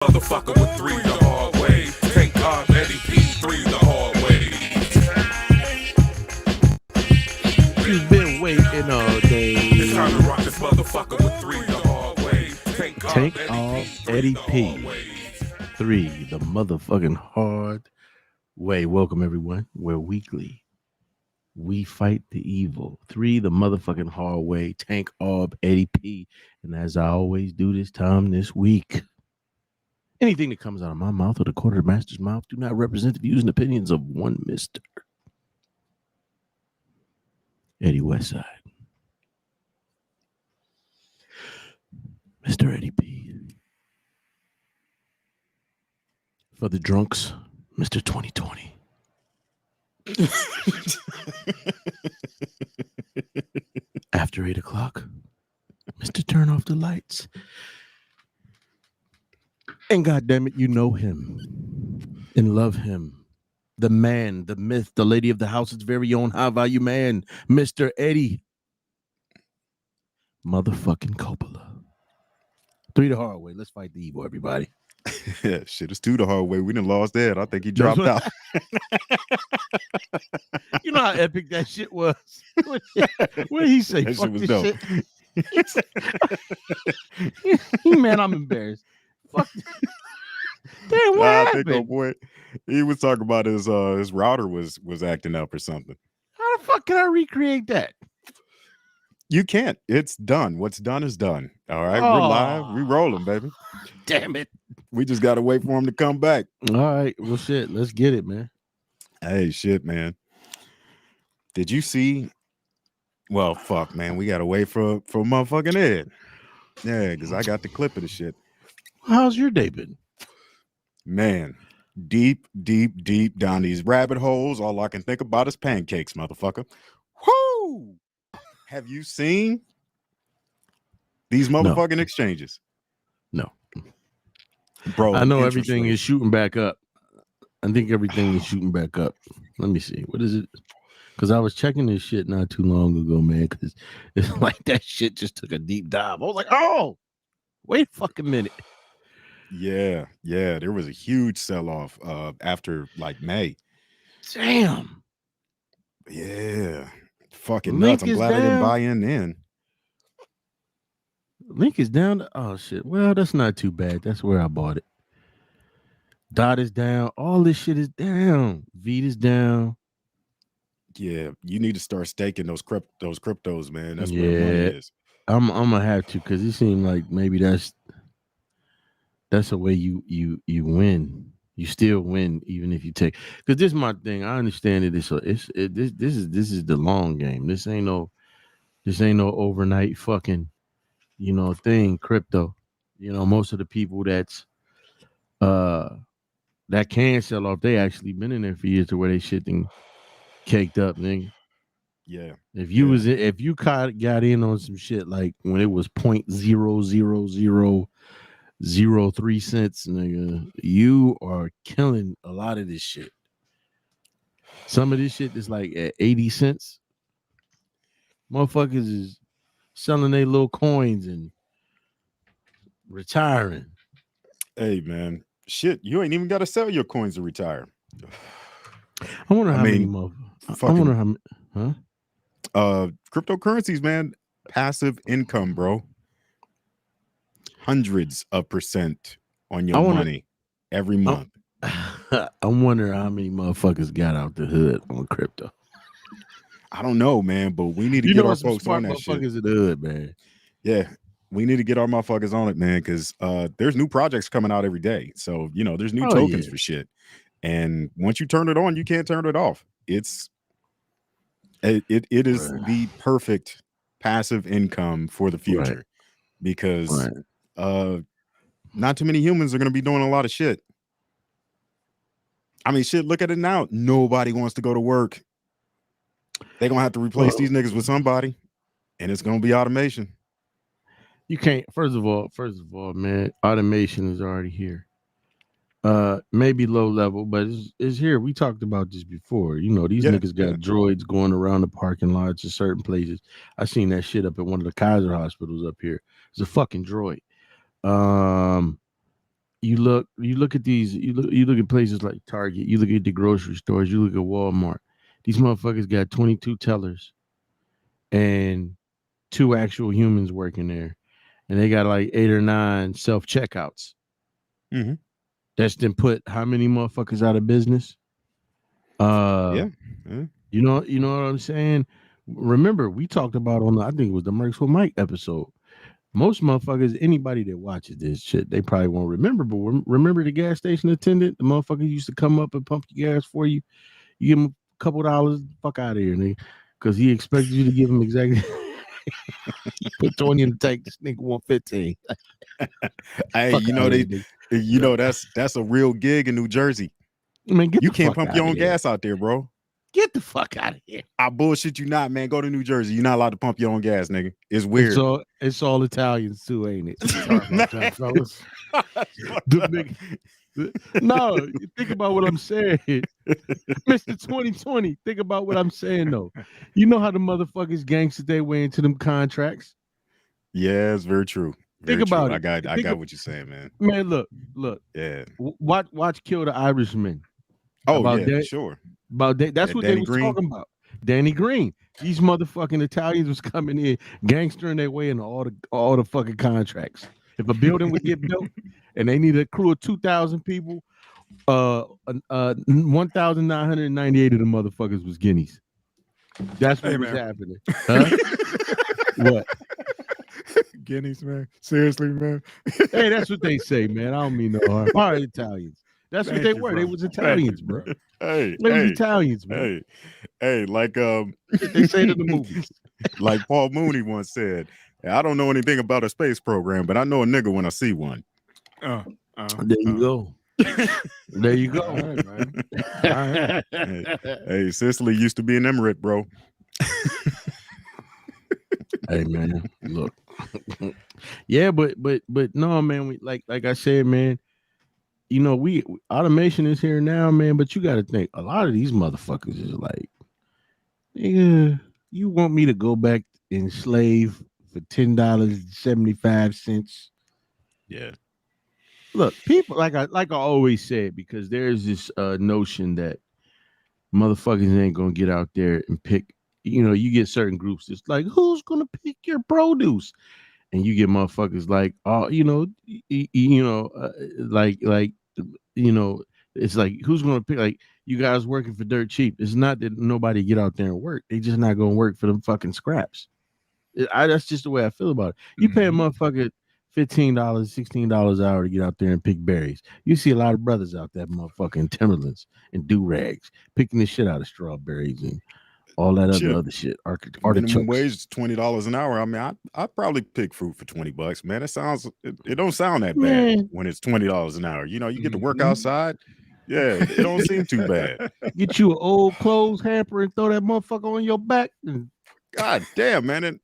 Motherfucker with three the hard way. Take Eddie P, three the hard way. You've been waiting all day. It's time to rock this motherfucker with three the hard way. Take off Eddie P. Three the motherfucking hard way. Welcome everyone. We're weekly. We fight the evil. Three the motherfucking hard way. Tank Orb Eddie P. And as I always do this time this week, anything that comes out of my mouth or the quartermaster's mouth do not represent the views and opinions of one Mr. Eddie Westside. Mr. Eddie P. For the drunks, Mr. 2020. After 8 o'clock, Mr. Turn Off the Lights. And goddamn it, you know him and love him. The man, the myth, the lady of the house's very own high value man, Mr. Eddie motherfucking Coppola. Three the hard way. Let's fight the evil, everybody. Yeah, shit, it's two the hard way. We done lost that. I think he dropped out. You know how epic that shit was? What did he say? That Fuck shit was this dope. Shit. Man, I'm embarrassed. Fuck. Damn, what I happened? think, oh boy, he was talking about his router was acting up or something. How the fuck can I recreate that? You can't. It's done. What's done is done. All right, we're live. We rolling, baby. Damn it. We just gotta wait for him to come back. All right. Well, shit. Let's get it, man. Hey, shit, man. Did you see? Well, fuck, man. We gotta wait for motherfucking Ed. Yeah, because I got the clip of the shit. How's your day been? Man, deep down these rabbit holes. All I can think about is pancakes, motherfucker. Whoo! Have you seen these motherfucking exchanges? No. Bro, I know interest everything rate. is shooting back up. I think everything is shooting back up. Let me see. What is it? Because I was checking this shit not too long ago, man. Because it's like that shit just took a deep dive. I was like, oh, wait a fucking minute. Yeah. There was a huge sell-off after like May. Damn. Yeah. Fucking Link nuts. I'm is glad I didn't down. buy in. Link is down. Oh, shit. Well, that's not too bad. That's where I bought it. Dot is down. All this shit is down. Vita is down. Yeah, you need to start staking those cryptos, man. That's where the money is. I'm gonna have to, because it seemed like maybe that's a way you win. You still win even if you take. Because this is my thing. I understand it. This is the long game. This ain't no overnight fucking thing. Crypto. Most of the people that can sell off, they actually been in there for years to where they shit thing caked up, nigga. Yeah. If you got in on some shit like when it was 0.00003 cents, nigga, you are killing a lot of this shit. Some of this shit is like at 80 cents. Motherfuckers is selling their little coins and retiring. Hey, man. Shit, you ain't even got to sell your coins to retire. I wonder how many motherfuckers. I wonder how many. Huh? Cryptocurrencies, man, passive income, bro. Hundreds of % on your money every month. I wonder how many motherfuckers got out the hood on crypto. I don't know, man, but we need to get our folks on that shit. Motherfuckers in the hood, man. Yeah, we need to get our motherfuckers on it, man, because there's new projects coming out every day. So, there's new tokens for shit. And once you turn it on, you can't turn it off. It is the perfect passive income for the future, because not too many humans are going to be doing a lot of shit. I mean, shit, look at it now. Nobody wants to go to work. They're going to have to replace these niggas with somebody, and it's going to be automation. You can't, first of all, man, automation is already here. Maybe low level, but it's here. We talked about this before. These niggas got droids going around the parking lots of certain places. I seen that shit up at one of the Kaiser hospitals up here. It's a fucking droid. you look at these, you look at places like Target, you look at the grocery stores, you look at Walmart. These motherfuckers got 22 tellers and two actual humans working there, and they got like 8 or 9 self checkouts. Mm-hmm. That's then put how many motherfuckers out of business? Yeah. You know what I'm saying? Remember, we talked about on the, I think it was the Mercs with Mike episode. Most motherfuckers, anybody that watches this shit, they probably won't remember. But remember the gas station attendant, the motherfucker used to come up and pump your gas for you. You give him a couple dollars, fuck out of here, nigga, because he expected you to give him exactly. Put 20 in the tank. This nigga want 15. Hey, Fuck you know outta they, here, you know that's a real gig in New Jersey. man, get You the can't fuck pump out your of own here. gas out there, bro. Get the fuck out of here. I bullshit you not, man. Go to New Jersey. You're not allowed to pump your own gas, nigga. It's weird. It's all Italians too, ain't it? Sorry about that, fellas. No, think about what I'm saying. Mr. 2020, think about what I'm saying though. You know how the motherfuckers gangster their way into them contracts? Yeah, it's very true. Very Think about true. it. I got what you're saying, man. Man, look. Yeah. Watch Kill the Irishman. Oh, about yeah, that, for sure. That's what Danny they was Green. talking about. Danny Green. These motherfucking Italians was coming in, gangstering their way into all the fucking contracts. If a building would get built and they need a crew of 2,000 people, 1,998 of the motherfuckers was guineas. That's what was happening. Huh? What? Guineas, man. Seriously, man. Hey, that's what they say, man. I don't mean no harm. All right, Italians. That's what they were. They was Italians, bro. Hey, They was Italians, man. Hey, like They say to the movies. Like Paul Mooney once said, I don't know anything about a space program, but I know a nigga when I see one. There you go. There you go. All right, man. All right. Hey, Sicily used to be an emirate, bro. Hey, man, look. Yeah, but no, man. We like I said, man. You know, we automation is here now, man. But you got to think, a lot of these motherfuckers is like, nigga, you want me to go back and slave for $10.75? Yeah. Look, people like I always said, because there's this notion that motherfuckers ain't gonna get out there and pick. You know, you get certain groups that's like, who's gonna pick your produce? And you get motherfuckers like, oh, it's like, who's gonna pick? Like, you guys working for dirt cheap. It's not that nobody get out there and work. They just not gonna work for them fucking scraps. That's just the way I feel about it. You pay a motherfucker $15, $16 an hour to get out there and pick berries. You see a lot of brothers out there, motherfucking Timberlands and do-rags, picking the shit out of strawberries and all that other shit. Minimum wage is $20 an hour. I mean, I'd probably pick fruit for $20, man. It don't sound that bad when it's $20 an hour. You know, you get to work outside. Yeah, it don't seem too bad. Get you an old clothes hamper and throw that motherfucker on your back. God damn, man.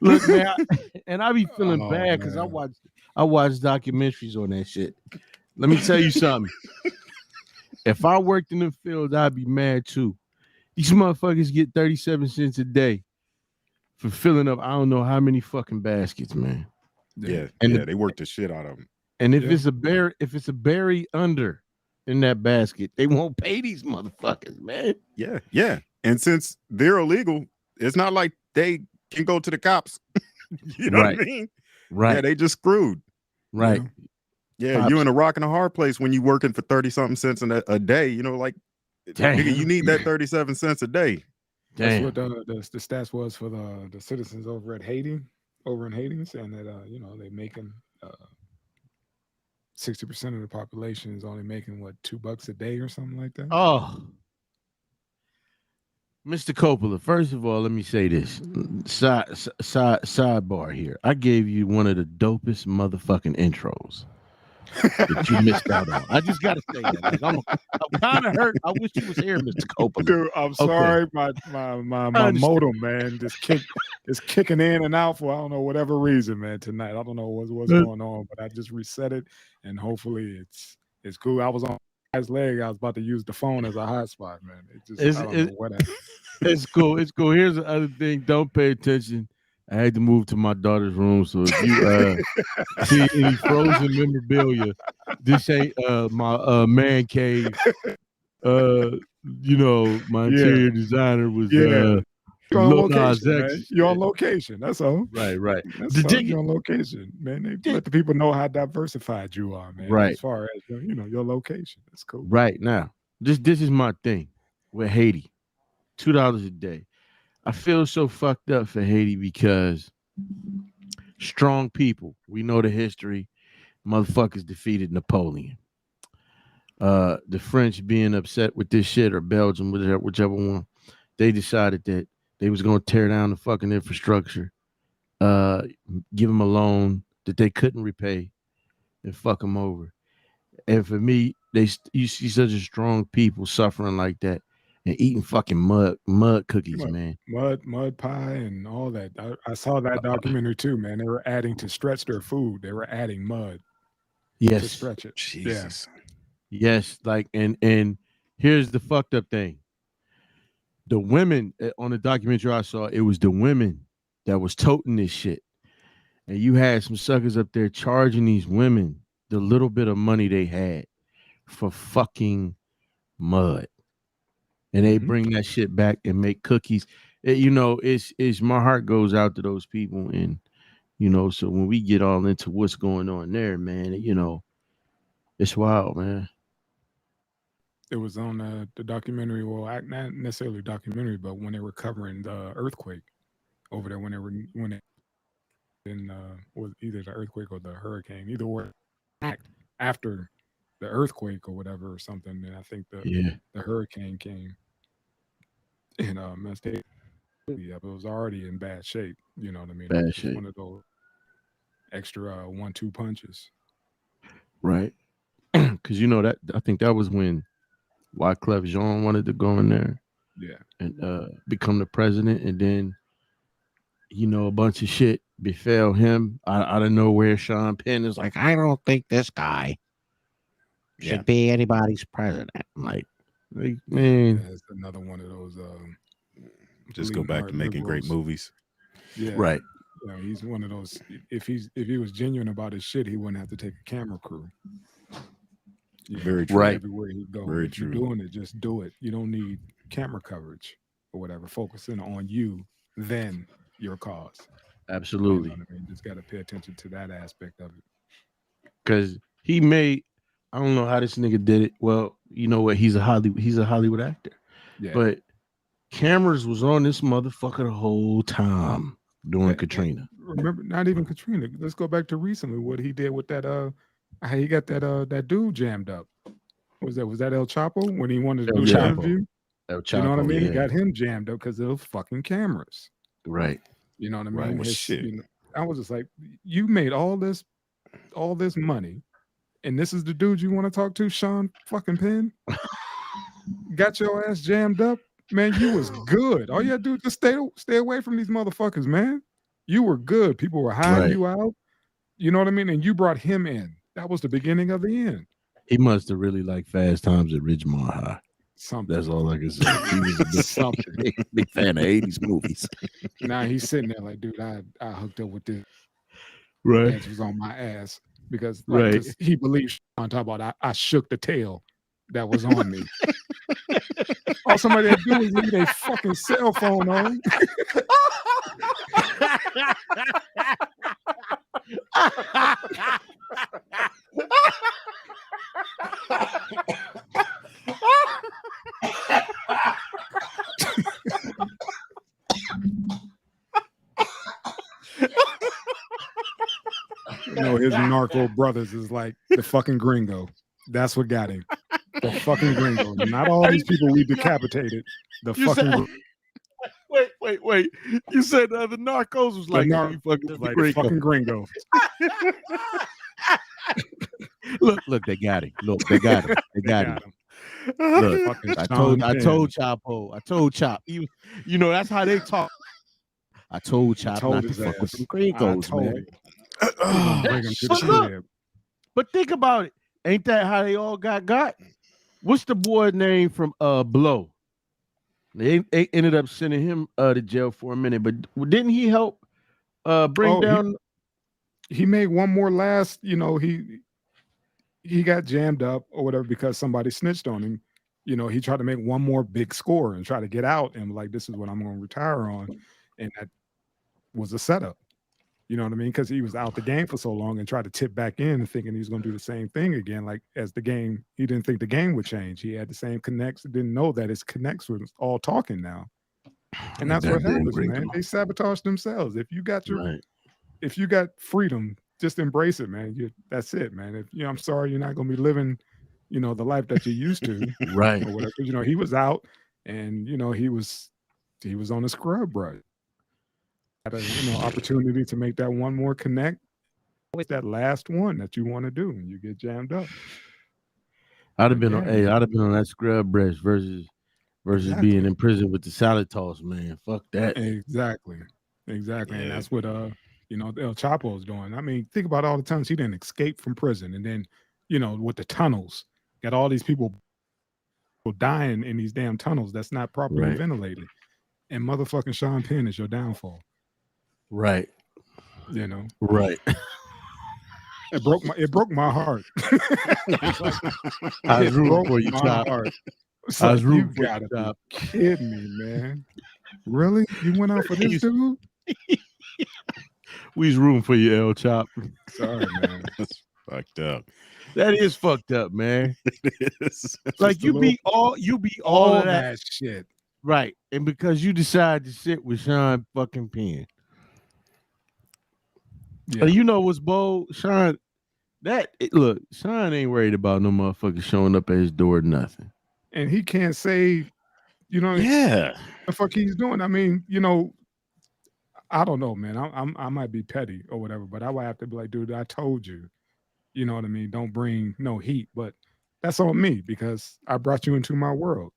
Look, man, and I be feeling bad because I watch documentaries on that shit. Let me tell you something. If I worked in the field, I'd be mad too. These motherfuckers get 37 cents a day for filling up I don't know how many fucking baskets, man. Yeah, they work the shit out of them. And if it's a berry under in that basket, they won't pay these motherfuckers, man. Yeah. And since they're illegal, it's not like they can go to the cops. You know what I mean? Right. Yeah, they just screwed. Right. Yeah, you're in a rock and a hard place when you're working for 30-something cents a day. You know, like, nigga, you need that 37 cents a day. That's what the stats was for the citizens over in Haiti, saying that they're making 60% of the population is only making $2 a day or something like that. Oh, Mr. Coppola, first of all, let me say this. Sidebar here. I gave you one of the dopest motherfucking intros that you missed out on. I just gotta say that. Like, I'm kind of hurt. I wish you was here, Mr. Coppola. Dude, I'm sorry. My modem, man, just kicking in and out for I don't know whatever reason, man. Tonight, I don't know what's going on, but I just reset it, and hopefully it's cool. I was on guy's leg, I was about to use the phone as a hotspot, man. I don't know what happened. It's cool. It's cool. Here's the other thing. Don't pay attention. I had to move to my daughter's room, so if you see any frozen memorabilia, this ain't my man cave. My interior designer was You're on Lil location, Nas man. X. You're on location. That's all. Right. You're on location, man. Let the people know how diversified you are, man. Right. As far as your location. That's cool. Right now, this is my thing with Haiti. $2 a day. I feel so fucked up for Haiti because strong people. We know the history. Motherfuckers defeated Napoleon. The French being upset with this shit, or Belgium, whichever one, they decided that they was going to tear down the fucking infrastructure, give them a loan that they couldn't repay, and fuck them over. And for me, you see such a strong people suffering like that and eating fucking mud cookies, man. Mud pie and all that. I saw that documentary too, man. They were adding to stretch their food. They were adding mud to stretch it. Jesus. Yes, and here's the fucked up thing. The women on the documentary I saw, it was the women that was toting this shit. And you had some suckers up there charging these women the little bit of money they had for fucking mud. And they bring that shit back and make cookies. It's my heart goes out to those people. And, so when we get all into what's going on there, man, it's wild, man. It was on the documentary, well, not necessarily documentary, but when they were covering the earthquake over there, when it was either the earthquake or the hurricane, either way, after the earthquake or whatever or something, and I think the hurricane came and messed it. Yeah, but it was already in bad shape. You know what I mean? Bad shape. One of those extra 1-2 punches. Right. Because that I think that was when Wyclef Jean wanted to go in there, and become the president, and then a bunch of shit befell him out of nowhere. Sean Penn is like, I don't think this guy should be anybody's president. Like man, it's another one of those. Just go back to making great movies. Yeah, right. He's one of those. If he was genuine about his shit, he wouldn't have to take a camera crew. Very true. Right. Everywhere he goes. Very if true. You're doing it, just do it. You don't need camera coverage or whatever. Focusing on you, then your cause. Absolutely. You know what I mean? Just got to pay attention to that aspect of it. Because he made, I don't know how this nigga did it. Well, you know what? He's a Hollywood actor. Yeah. But cameras was on this motherfucker the whole time during Katrina. Remember, not even Katrina. Let's go back to recently what he did with that. He got that dude jammed up. Was that El Chapo when he wanted to do the interview? El Chapo, you know what I mean? Yeah. He got him jammed up because of those fucking cameras. Right. You know what I mean? Right. Well, shit. I was just like, you made all this money, and this is the dude you want to talk to, Sean fucking Penn? Got your ass jammed up, man. You was good. All you had to do is just stay away from these motherfuckers, man. You were good. People were hiding you out. You know what I mean? And you brought him in. That was the beginning of the end. He must have really liked Fast Times at Ridgemont High. Something. That's all I can say. He was a big fan of 80s movies. Now he's sitting there like, dude, I hooked up with this. Right. That was on my ass because Right. He believes on top about I shook the tail that was on me. All somebody had to do is leave their fucking cell phone on. His narco brothers is like the fucking gringo. That's what got him. The fucking gringo. Not all these people we decapitated. The fucking Wait. You said the narcos was like the fucking gringo. Look, they got him. Look, they got him. They got him. Look, I told Chapo. I told Chop. You know, that's how they talk. I told Chop not to fuck with some gringos, man. Bring him to the crib. But think about it. Ain't that how they all got? What's the boy name from Blow? They ended up sending him to jail for a minute, but didn't he help bring Oh, down? he made one more last. He got jammed up or whatever because somebody snitched on him. He tried to make one more big score and try to get out and like, this is what I'm going to retire on, and that was a setup. You know what I mean? Because he was out the game for so long and tried to tip back in thinking he was going to do the same thing again. Like as the game, he didn't think the game would change. He had the same connects, didn't know that his connects were all talking now. And that's what happens, man. They sabotage themselves. If you got freedom, just embrace it, man. That's it, man. If I'm sorry, you're not going to be living, the life that you used to, Right? Or whatever. He was out, and he was on a scrub brush. Had a opportunity to make that one more connect. Always that last one that you want to do, and you get jammed up. I'd have been on that scrub brush versus being in prison with the salad toss, man. Fuck that. Exactly. Yeah. And that's what El Chapo is doing. I mean, think about all the times he didn't escape from prison, and then with the tunnels, got all these people dying in these damn tunnels that's not properly ventilated, and motherfucking Sean Penn is your downfall. Right. Right. It broke my heart. I was rooting for you, Chop. I was rooting for you, Chop. Kidding me, man. Really? You went out for this dude? We was rooting for you, El Chop. Sorry, man. That's fucked up. That is fucked up, man. It is. Like you beat all of that shit. Right. And because you decided to sit with Sean fucking Penn. Yeah. You know what's bold? Sean, look, Sean ain't worried about no motherfucker showing up at his door or nothing. And he can't say, the fuck he's doing. I mean, I don't know, man. I might be petty or whatever, but I would have to be like, dude, I told you. You know what I mean? Don't bring no heat, but that's on me because I brought you into my world.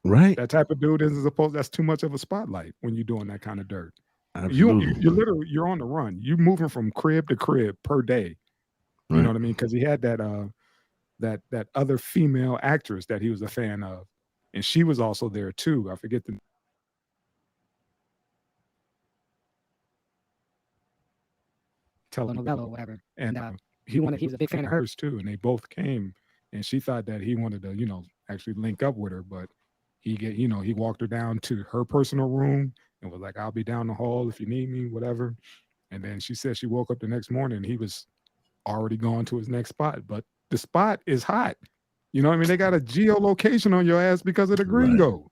Right. That type of dude that's too much of a spotlight when you're doing that kind of dirt. Absolutely. You're on the run. You're moving from crib to crib per day. You know what I mean? Because he had that that other female actress that he was a fan of, and she was also there too. I forget the telenovela or whatever. And he was a big fan of hers too, and they both came. And she thought that he wanted to, actually link up with her, but he walked her down to her personal room and was like, I'll be down the hall if you need me, whatever. And then she said she woke up the next morning and he was already gone to his next spot. But the spot is hot. You know what I mean? They got a geolocation on your ass because of the gringo. Right.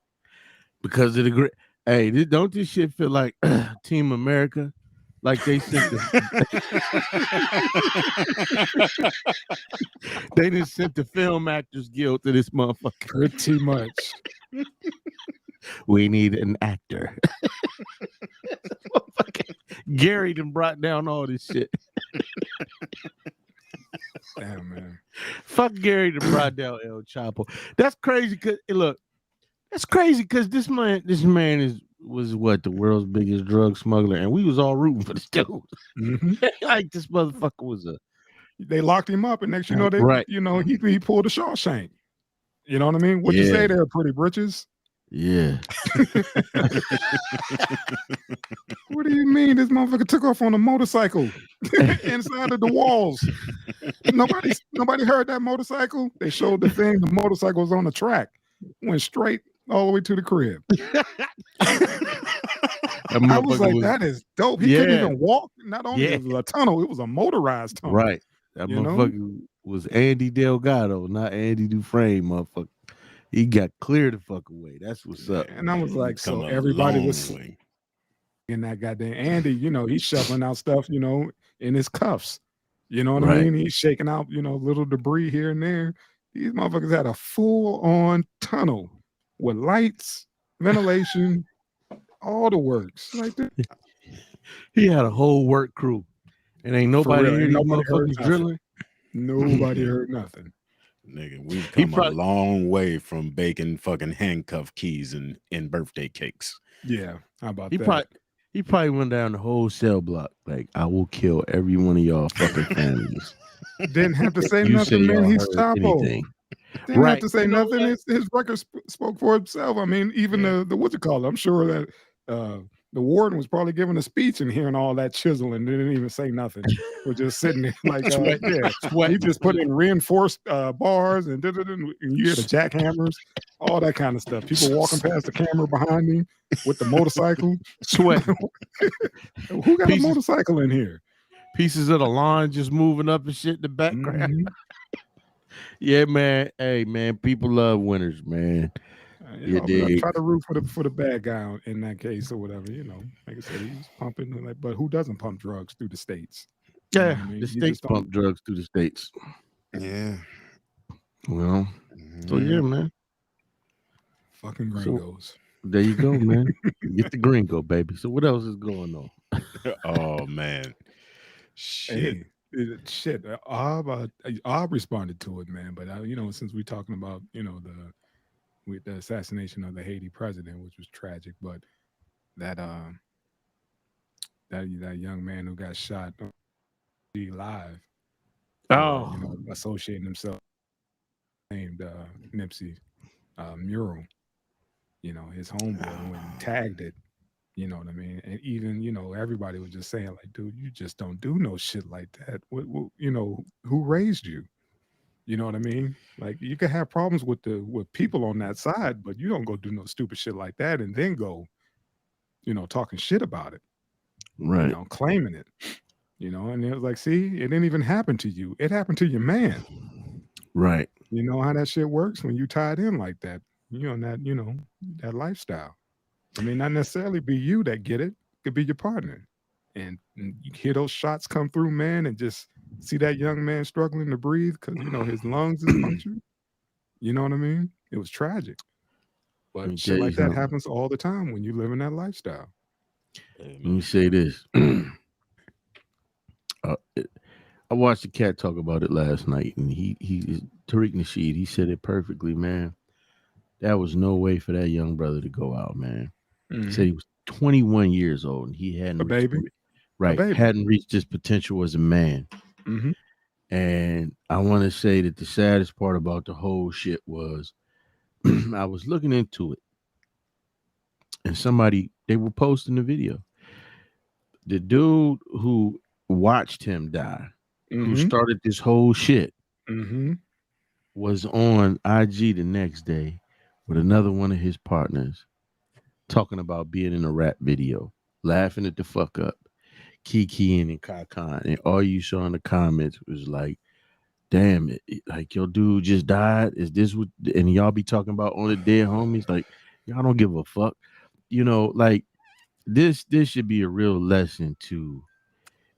Because of the hey, don't this shit feel like Team America? Like they sent they just sent the Film Actors Guild to this motherfucker. Pretty much. We need an actor. Gary done brought down all this shit. Damn, man. Fuck Gary done brought down El Chapo. That's crazy because this man was what, the world's biggest drug smuggler, and we was all rooting for this dude. Mm-hmm. Like this motherfucker was they locked him up, and next he pulled a Shawshank. You know what I mean? What'd you say there, pretty britches? Yeah. What do you mean? This motherfucker took off on a motorcycle inside of the walls. Nobody heard that motorcycle. They showed the thing. The motorcycle was on the track. Went straight all the way to the crib. I was like, that is dope. He couldn't even walk. Not only it was a tunnel, it was a motorized tunnel. Right. That motherfucker was Andy Delgado, not Andy Dufresne, motherfucker. He got clear the fuck away. That's what's up. And I was like, so everybody was in that goddamn Andy, he's shuffling out stuff, in his cuffs. You know what I mean? He's shaking out, little debris here and there. These motherfuckers had a full-on tunnel with lights, ventilation, all the works. Like that. He had a whole work crew. And ain't nobody heard these motherfuckers drilling. Nobody heard nothing. Nigga, we've come a long way from baking fucking handcuff keys and birthday cakes. Yeah, how about that? He probably went down the whole cell block. Like, I will kill every one of y'all fucking families. Didn't have to say nothing, man. He's Chapo. Didn't have Right. to say You know nothing. what? His record spoke for itself. I mean, even Yeah. the what you call it. I'm sure that uh, the warden was probably giving a speech and hearing all that chiseling and didn't even say nothing. Was just sitting there like, Sweat, yeah. He sweating. just put in reinforced bars and and you hear the jackhammers, all that kind of stuff. People walking past the camera behind me with the motorcycle. Sweating. Who got a Pieces motorcycle in here? pieces of the lawn just moving up and shit in the background. Mhm. Yeah, man. Hey, man, people love winners, man. You I dig? try to root for the bad guy in that case or whatever. Like I said, he was pumping, but who doesn't pump drugs through the states? You know Yeah, what I the mean? You states just don't pump drugs through the states. Yeah. Well, so yeah, Mhm. man. fucking So gringos. there you go, man. Get the gringo, baby. So what else is going on? Oh man. Shit. Hey, shit. Ob responded to it, man. But since we're talking about the assassination of the Haiti president, which was tragic, but that that young man who got shot live for Oh, associating himself named Nipsey mural. His homeboy went and tagged it. You know what I mean? And even everybody was just saying like, dude, you just don't do no shit like that. Who raised you? You know what I mean? Like you can have problems with people on that side, but you don't go do no stupid shit like that and then go, talking shit about it, right, claiming it. And it was like, see, it didn't even happen to you. It happened to your man. right, You know how that shit works when you tied in like that. That lifestyle. It may not necessarily be you that get it. It could be your partner. And you hear those shots come through, man, and just see that young man struggling to breathe because his lungs is punctured. You know what I mean? It was tragic. Let But me shit tell you like that something. happens all the time when you live in that lifestyle. Hey, Let me man. say this. uh, I watched the cat talk about it last night, and Tariq Nasheed. He said it perfectly, man. That was no way for that young brother to go out, man. He said Hmm. he was 21 years old and he A baby, a baby. hadn't reached his potential as a man. Hmm. And I want to say that the saddest part about the whole shit was I was looking into it, and they were posting the video. The dude who watched him die, who Hmm. started this whole shit, Hmm. was on IG the next day with another one of his partners talking about being in a rap video, laughing at the fuck up, kikiing and kakan. And all you saw in the comments was like, damn it, like your dude just died. Is this what, and y'all be talking about on the dead homies? Like, y'all don't give a fuck. Like this should be a real lesson to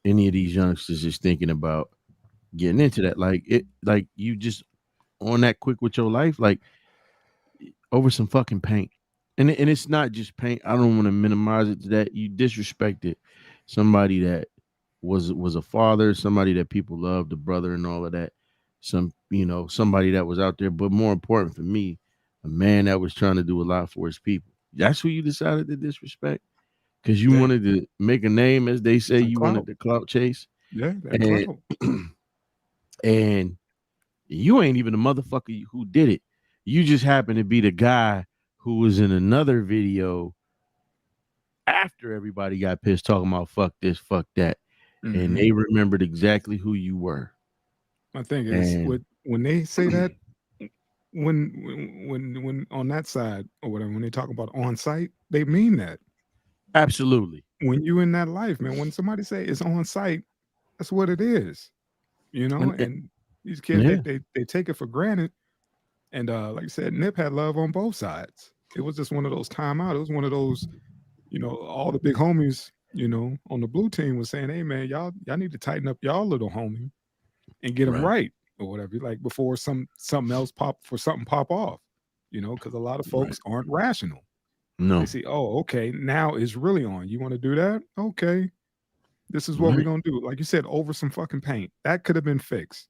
any of these youngsters just thinking about getting into that. Like you just on that quick with your life, like over some fucking paint. And it's not just paint. I don't want to minimize it to that. You disrespected somebody that was a father, somebody that people loved, a brother and all of that. Somebody that was out there, but more important for me, a man that was trying to do a lot for his people. That's who you decided to disrespect because you Yeah, wanted to make a name, as they say, and you wanted clout. the clout chase. Yeah, and And clout. and you ain't even the motherfucker who did it. You just happen to be the guy who was in another video after everybody got pissed talking about fuck this, fuck that. And Hmm. they remembered exactly who you were. My thing is, And when they say that, when on that side or whatever, when they talk about on site, they mean that. absolutely. When you in that life, man, when somebody say it's on site, that's what it is, And and these kids yeah, they take it for granted. And like I said, Nip had love on both sides. It was just one of those timeout. It was one of those, all the big homies, on the blue team was saying, hey man, y'all need to tighten up y'all little homie and get them right. right or whatever, like before something else pop off, because a lot of Right. folks aren't rational. They No. see, oh, okay, now it's really on. You want to do that? Okay, this is what we're Right. gonna do. Like you said, over some fucking paint. That could have been fixed.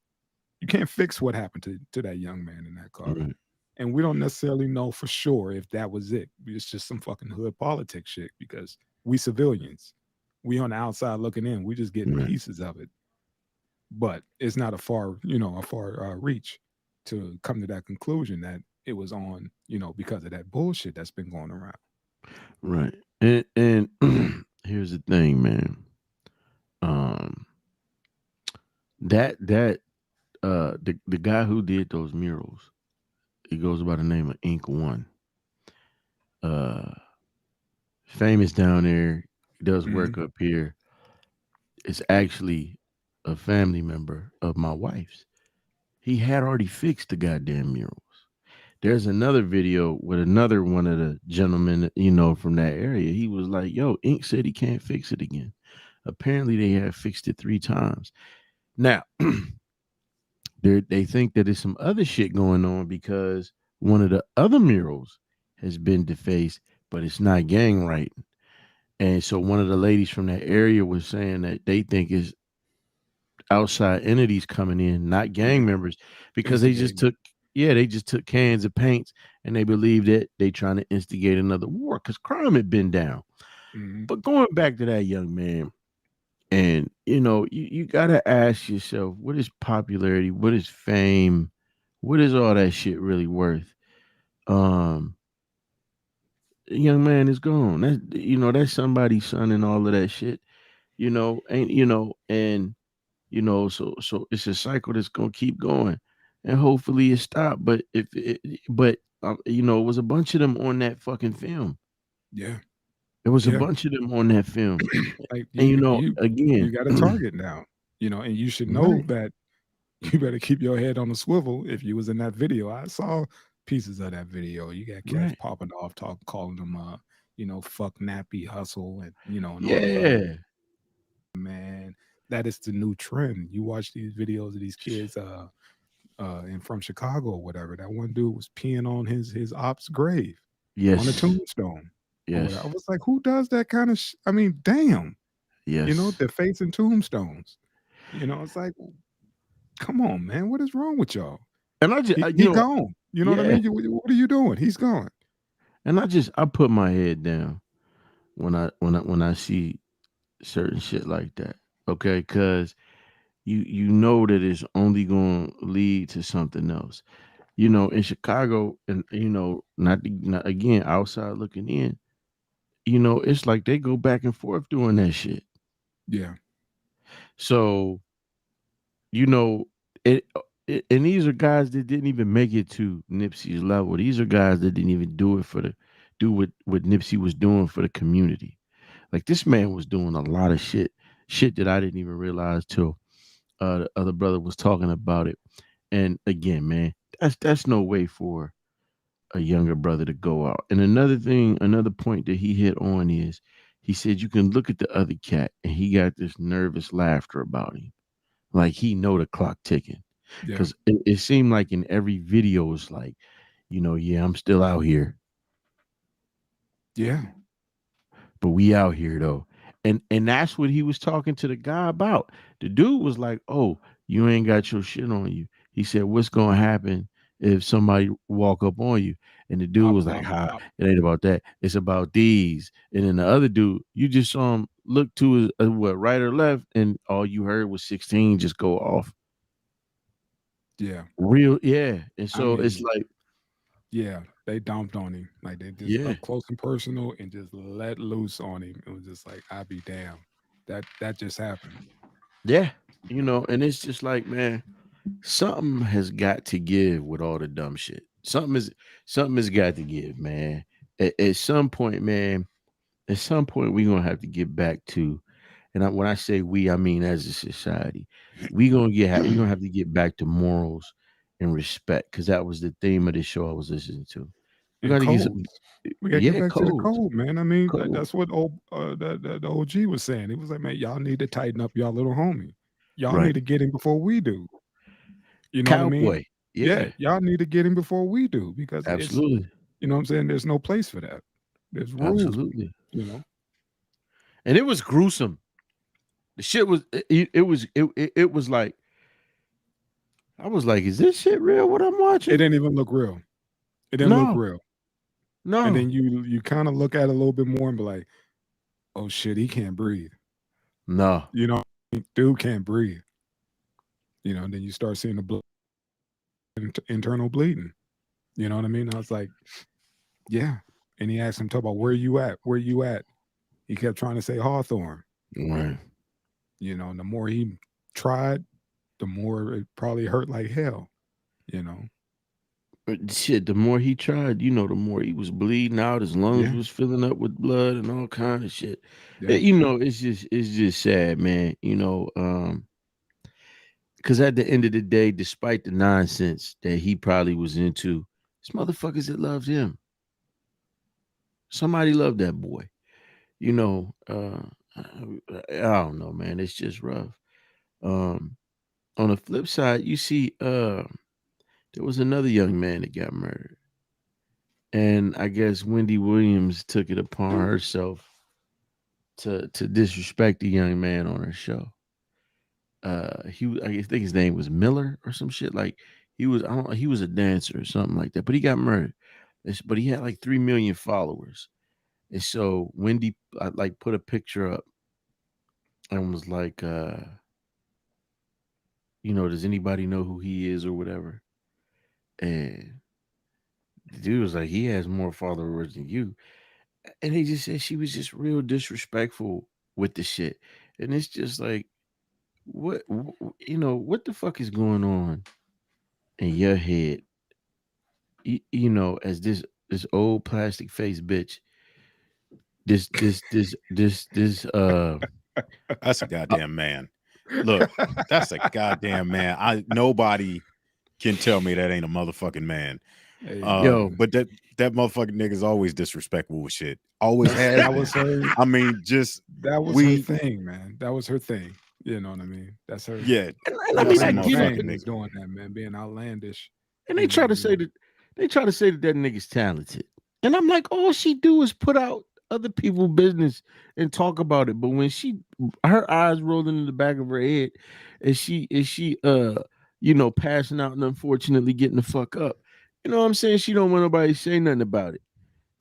You can't fix what happened to that young man in that car. Right. And we don't necessarily know for sure if that was it. It's just some fucking hood politics shit because we civilians, we on the outside looking in. We just getting Right. pieces of it. But it's not a far reach. to come to that conclusion that it was on, because of that bullshit that's been going around. Right. And here's the thing, man. Um, the guy who did those murals, he goes by the name of Ink One. Uh, famous down there. He does Hmm. work up here. It's actually a family member of my wife's. He had already fixed the goddamn murals. There's another video with another one of the gentlemen, from that area. He was like, "Yo, Ink said he can't fix it again." Apparently, they have fixed it 3 times. Now, they think that there's some other shit going on because one of the other murals has been defaced, but it's not gang right. And so one of the ladies from that area was saying that they think it's outside entities coming in, not Yeah, gang members, because instigating. they just took cans of paints and they believe that they trying to instigate another war because crime had been down. Hmm. But going back to that young man, and you gotta ask yourself, what is popularity? What is fame? What is all that shit really worth? Um, the young man is gone. That's somebody's son and all of that shit. Ain't and so it's a cycle that's gonna keep going, and hopefully it stop. But it was a bunch of them on that fucking film. Yeah, It was a yeah. bunch of them on that film, Like and you again, got a target now, and you should know right, that you better keep your head on the swivel. If you was in that video, I saw pieces of that video. You got cats right, popping off, calling them, fuck nappy hustle, and all this other, yeah, man. That is the new trend. You watch these videos of these kids, and from Chicago or whatever. That one dude was peeing on his op's grave on a yes, tombstone or whatever. I yes, was like, who does that kind of? I mean, damn. yes. They're facing tombstones. It's like, come on, man, what is wrong with y'all? And I just, He gone. You know what I yeah, mean? What are you doing? He's gone. and I put my head down when I see certain shit like that. Okay, because you know that it's only going to lead to something else. In Chicago, and not again outside looking in. It's like they go back and forth doing that shit. Yeah, So you know it, and these are guys that didn't even make it to Nipsey's level. These are guys that didn't even do what Nipsey was doing for the community. Like this man was doing a lot of shit that I didn't even realize till the other brother was talking about it. And again, man, that's no way for a younger brother to go out. And another point that he hit on is he said you can look at the other cat and he got this nervous laughter about him. Like he know the clock ticking. yeah, Cause it seemed like in every video it's like, yeah, I'm still out here, yeah. but we out here though. And that's what he was talking to the guy about. The dude was like, "Oh, you ain't got your shit on you." He said, "What's gonna happen if somebody walk up on you?" And the dude Bop, was like, bop, "Ha, bop. it ain't about that. It's about these." And then the other dude, you just saw him look to his what right or left, and all you heard was 16 just go off. Yeah. Real, yeah. And I so it's mean, like, yeah, they dumped on him. Like they just yeah, up close and personal and just let loose on him. It was just like, I be damned. That just happened. yeah. And it's just like, man, something has got to give with all the dumb shit. Something has got to give, man. At some point, man. At some point, we're gonna have to get back to, and when I say we, I mean as a society, we're gonna have to get back to morals and respect because that was the theme of the show I was listening to. We And got to get some, codes. We gotta get yeah, back to the codes, code, man. I mean, codes, that's what old the OG was saying. He was like, man, y'all need to tighten up y'all little homie. Y'all need right? to get him before we do. You know what I mean? Cowboy, Yeah, yeah, y'all need to get him before we do because it's, absolutely, what I'm saying, there's no place for that. There's rules, absolutely. you know. And it was gruesome. The shit was it was like I was like, is this shit real? What I'm It watching? didn't even look real. It didn't look No, real. And no, then you kind of look at it a little bit more and be like, oh shit, he can't breathe. no. You know, dude can't breathe. And then you start seeing the blood. internal bleeding. You know what I mean? I was like, yeah. And he asked him, talk about where you at? Where you at? He kept trying to say Hawthorne. Right. You know, and the more he tried, the more it probably hurt like hell. You know. But shit, the more he tried, the more he was bleeding out. His lungs Yeah. was filling up with blood and all kind of shit. Yeah. It's just sad, man. Because at the end of the day, despite the nonsense that he probably was into, it's motherfuckers that loved him. Somebody loved that boy. I don't know, man. It's just rough. On the flip side, you see, there was another young man that got murdered. And I guess Wendy Williams took it upon herself to disrespect the young man on her show. I think his name was Miller or some shit. Like he was a dancer or something like that. But he got murdered. But he had like 3 million followers. And so Wendy put a picture up and was like, does anybody know who he is or whatever? And the dude was like, he has more followers than you. And they just said she was just real disrespectful with the shit. And it's just like, what the fuck is going on in your head? As this old plastic face bitch, this That's a goddamn man. Look, that's a goddamn man. Nobody can tell me that ain't a motherfucking man. Hey, But that motherfucking nigga's always disrespectful with shit. Always has. that was her. I mean, just That was her thing, man. That was her thing. You know what I mean? That's her. yeah. and I mean, I That's get motherfucking it. nigga. He's doing that, man, being outlandish. And they try to say that that nigga's talented. And I'm like, all she do is put out other people's business and talk about it. But when her eyes rolling in the back of her head, is she passing out and unfortunately getting the fuck up. You know what I'm saying? She don't want nobody to say nothing about it.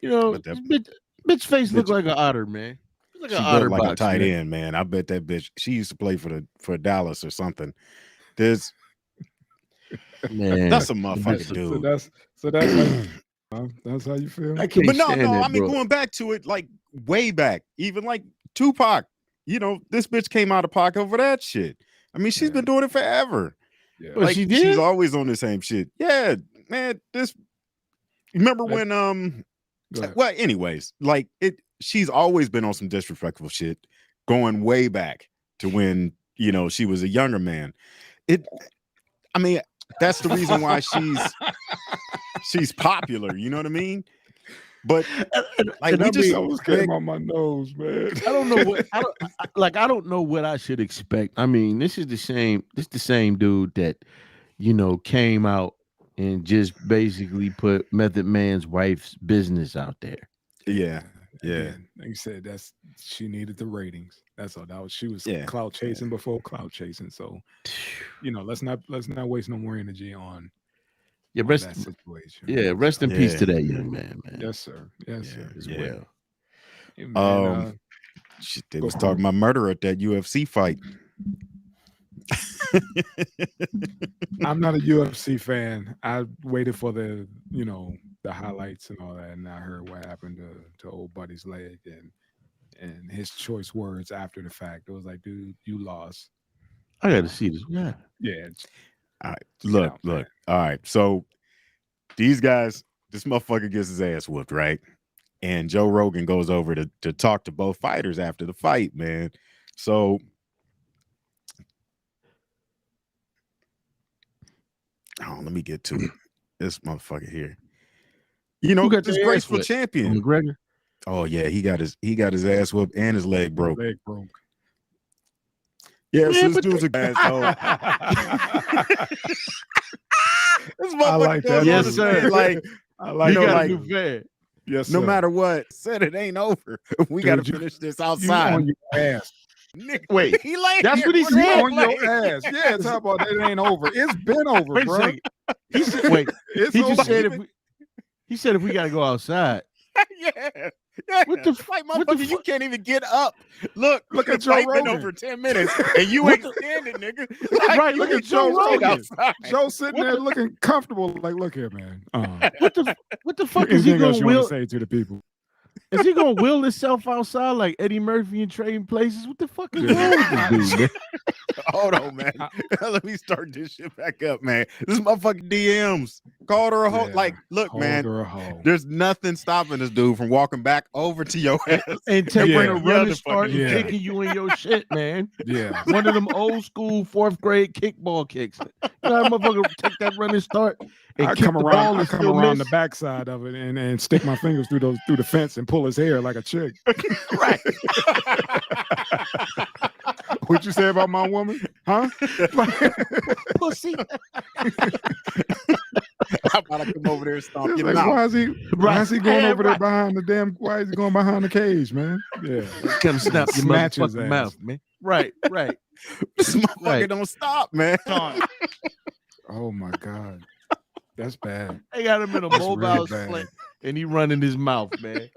But that bitch face look like an otter, man. Like she an built otter like box, a tight man. end, man. I bet that bitch. She used to play for Dallas or something. That's a motherfucking dude. So that's that's how you feel. I can't But no, stand that, I mean, bro. going back to it, like way back, even like Tupac, this bitch came out of pocket over that shit. I mean, she's been doing it forever. Yeah. But Like she did? she's always on the same shit. Yeah, man. Remember when well, anyways, like she's always been on some disrespectful shit, going way back to when she was a younger man. I mean, that's the reason why she's popular. You know what I mean? But like that was came on my nose, man. I don't know what I don't know what I should expect. I mean, this is the same dude that came out and just basically put Method Man's wife's business out there. Yeah. Again, like you said, she needed the ratings. That's all. She was clout chasing before clout chasing. So, let's not waste no more energy on that situation. Yeah, rest in peace to that young man. Yes, sir. Yes, sir. As well. Hey, man, they was talking about murder at that UFC fight. I'm not a UFC fan. I waited for the highlights and all that, and I heard what happened to old buddy's leg and his choice words after the fact. It was like, dude, you lost. I got to see this. Yeah. Yeah. All right. Look. All right. So these guys, this motherfucker gets his ass whooped, right? And Joe Rogan goes over to talk to both fighters after the fight, man. So let me get to it. This motherfucker here. This graceful champion. McGregor. Oh yeah, he got his ass whooped and his leg broke. Yeah, Man, so this dude's a asshole. This motherfucker like that. goes Yes, on sir. stage, like I like You got like, a new fan. yes, no sir. matter what, said it ain't over. We got to finish this You outside. on your ass. Wait, he laying that's here what he with said? his On your leg. ass. Yeah, talk about that. It ain't over. It's been over, Wait a bro. second. He said, wait. It's He just over. said he said if we got to go outside. Yeah. Yeah, What the like what the motherfucker, you can't even get up. Look at Joe fight been Rogan. over 10 minutes and you ain't standing, nigga. Like, Right, you look at ain't Joe shit Rogan. outside. Joe sitting there looking comfortable. Like, look here, man. what the fuck is he Anything else gonna you want will? to say to the people? Is he gonna will himself outside like Eddie Murphy in Trading Places? What the fuck is wrong with this dude, man? Hold on, man. Let me start this shit back up, man. This is my fucking DMs. Called her a hoe. Yeah, Like, look, called man. her a hoe. There's nothing stopping this dude from walking back over to your ass And taking Yeah. a the running other start and fucking- kicking you in your shit, man. Yeah. One of them old school 4th grade kickball kicks. You know how motherfucker take that running start and I kick come the around, ball I and come still around miss? the backside of it and stick my fingers through the fence and pull his hair like a chick. Right. What you say about my woman? Huh? Pussy. How about I come over there and stomp It's your like, mouth? why is he going Yeah, over there right. behind the damn? Why is he going behind the cage, man? Yeah. Come snap your Snatch his motherfucking ass. mouth, man. Right. This motherfucker Right. don't stop, man. Oh my God. That's bad. They got him in a That's mobile really bad. slant and he running his mouth, man.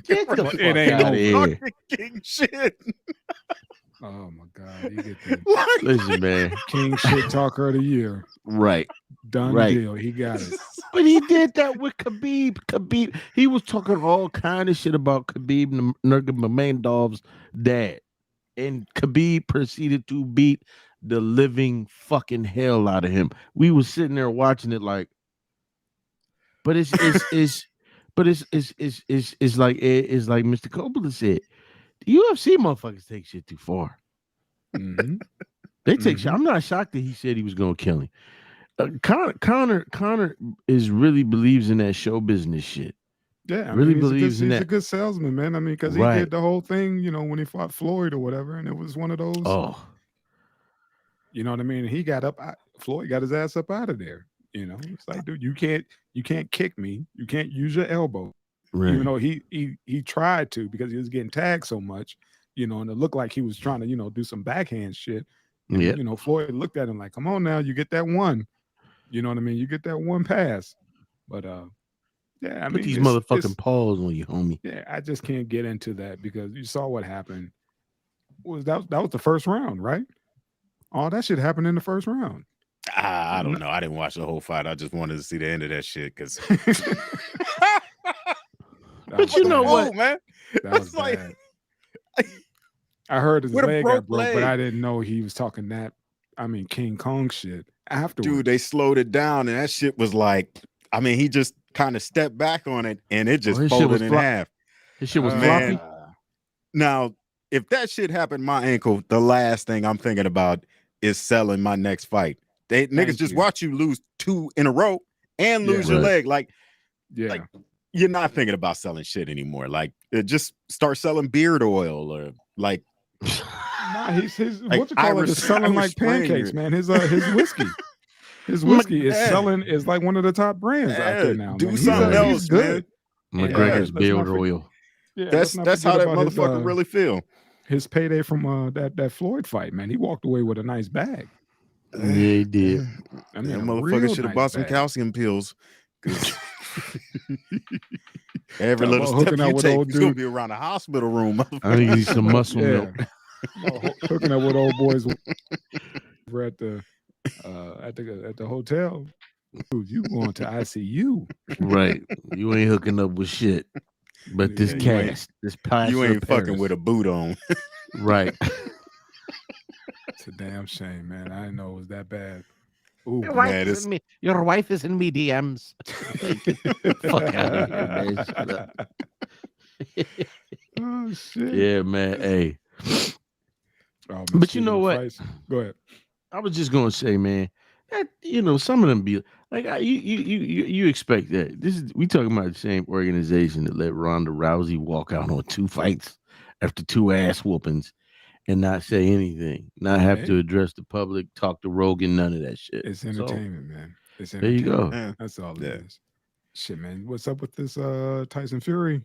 Get the fuck It ain't out of over. here. King shit. Oh my God. You get the Listen, man. king shit talker of the year. Right. Done Right. deal. He got it. But he did that with Khabib. He was talking all kind of shit about Khabib Nurmagomedov's dad. And Khabib proceeded to beat the living fucking hell out of him. We was sitting there watching it like, but it's like Mr. Coppola said, the UFC motherfuckers take shit too far. Mhm. They take shit. I'm not shocked that he said he was gonna kill him. Conor is really believes in that show business shit. Yeah, I Really mean, believes in he's a that. good salesman, man. I mean, because he Right. did the whole thing, when he fought Floyd or whatever, and it was one of those. Oh, You know what I mean? He got up. Floyd got his ass up out of there. It's like, dude, you can't kick me. You can't use your elbow. right. Even though he tried to because he was getting tagged so much, and it looked like he was trying to, do some backhand shit. And, Yeah. Floyd looked at him like, come on now, you get that one. You know what I mean? You get that one pass. But yeah, I Put mean, these it's- motherfucking paws on you, homie. yeah, I just can't get into that because you saw what happened. That was the first round, right? All that shit happened in the first round. I don't know. I didn't watch the whole fight. I just wanted to see the end of that shit because. But you know what? man? That was That's like- bad. I heard his With a leg broke got broke, but leg. I didn't know he was talking that. I mean, King Kong shit afterwards. Dude, they slowed it down, and that shit was like, I mean, he just kind of stepped back on it, and it just his shit folded was in flop- half. His shit was Man. floppy. Now, if that shit happened to my ankle, the last thing I'm thinking about is selling my next fight. Niggas Thank just you. watch you lose 2 in a row and lose Yeah. your Right. leg. Like, yeah. like, you're not thinking about selling shit anymore. Like, just start selling beard oil or like. Nah, his Like what you call it is selling Irish like Spring pancakes, or- man. His whiskey. His whiskey is Yeah. selling is like one of the top brands out there Yeah, now. do man. something He's else, good. man. McGregor's let's beard not forget- oil. Yeah, let's not That's how forget that about his, motherfucker really feel. his payday from that Floyd fight, man. He walked away with a nice bag. Yeah, he did. I mean, That a motherfucker real should have nice bought some bag. calcium pills. 'Cause every Talk little about step hooking up you with take, old he's gonna dude. be around a hospital room. I think he's some muscle Yeah. milk. Hooking up with old boys over at the hotel. Dude, you going to ICU? Right. You ain't hooking up with shit. But this Yeah, you ain't- cast, this plaster You of ain't fucking Paris. with a boot on. Right. It's a damn shame, man. I didn't know it was that bad. Ooh, Your wife wife, man, is is in me. Your wife is in me DMs. Fuck out of here, man. Shut up. Oh shit. Yeah, man. Hey, Oh, man, But you know speaking of what? fights- Go ahead. I was just gonna say, man, that some of them be like you expect that. We talking about the same organization that let Ronda Rousey walk out on 2 fights after 2 ass whoopings and not say anything, not have Hey. to address the public, talk to Rogan, none of that shit. It's So, entertainment, man. It's there you entertainment. go. Yeah. That's all Yeah. it is. Shit, man. What's up with this Tyson Fury?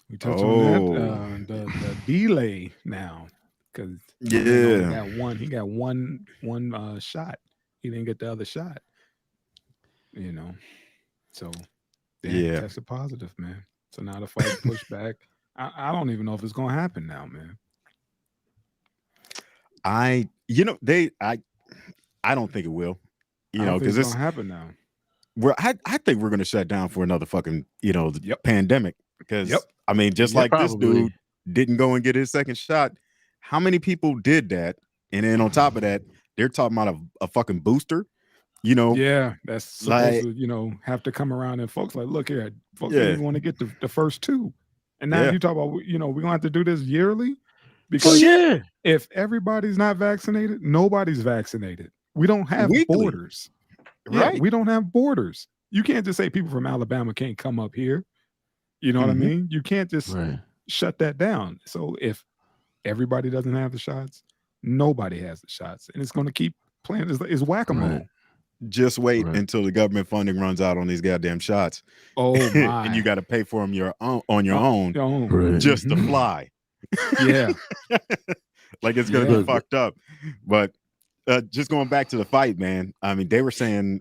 We touched on that. The delay now. Because Yeah. he got one shot. He didn't get the other shot. So Yeah. tested positive, man. So now the fight's pushed back. I don't even know if it's gonna happen now, man. I don't think it will. I don't think Because it's gonna happen now. I think we're gonna shut down for another fucking Yep. pandemic. Because Yep. I mean, just Yep. like this Probably. dude didn't go and get his second shot. How many people did that? And then on top of that, they're talking about a fucking booster. Yeah, that's supposed like- to, have to come around, and folks like, look here, folks Yeah. didn't even want to get the first two. And now Yeah. you talk about, we're gonna have to do this yearly Oh, because yeah. if everybody's not vaccinated, nobody's vaccinated. We don't have Weekly. borders. Yeah, Right. we don't have borders. You can't just say people from Alabama can't come up here. You know what I Mhm. mean? You can't just Right. shut that down. So if everybody doesn't have the shots, nobody has the shots, and it's going to keep playing. It's whack-a-mole. Right. Just wait Right. until the government funding runs out on these goddamn shots. Oh my! And you got to pay for them on your own Right. just to Mhm. fly. Yeah. Like it's gonna Yeah. be fucked up. But just going back to the fight, man. I mean, they were saying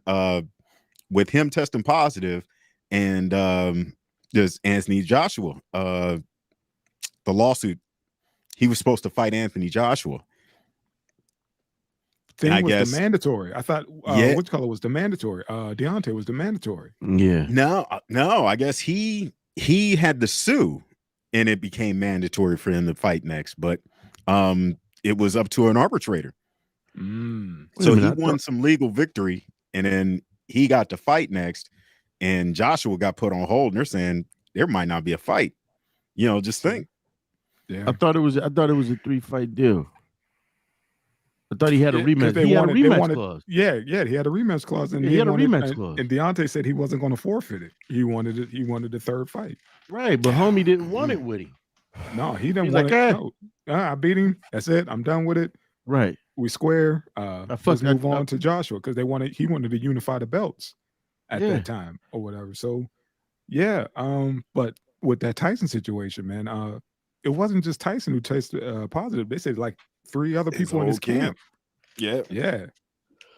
with him testing positive and there's Anthony Joshua, the lawsuit, he was supposed to fight Anthony Joshua. Thing I was guess- the mandatory. I thought Yeah. which color was the mandatory? Deontay was the mandatory. Yeah. No, I guess he had to sue and it became mandatory for him to fight next, but it was up to an arbitrator. Mm. Wait a So he minute, I won thought- some legal victory and then he got to fight next and Joshua got put on hold and they're saying there might not be a fight. Just think. Yeah. I thought it was a 3-fight deal. I thought he had a Yeah, 'cause rematch. they He had a wanted- they rematch wanted- clause. Yeah, he had a rematch clause, and Yeah, he had a wanted- rematch and- clause. And Deontay said he wasn't going to forfeit it. He wanted it. He wanted the third fight. Right, but homie didn't want it with him. No, he didn't He's want like, it. "Eh." No, I beat him. That's it. I'm done with it. Right. We square. Let's fuck- move I- on to Joshua because he wanted to unify the belts at Yeah. that time or whatever. So yeah, but with that Tyson situation, man, it wasn't just Tyson who tested positive. They said like 3 other His people in his whole camp. camp. Yeah. Yeah.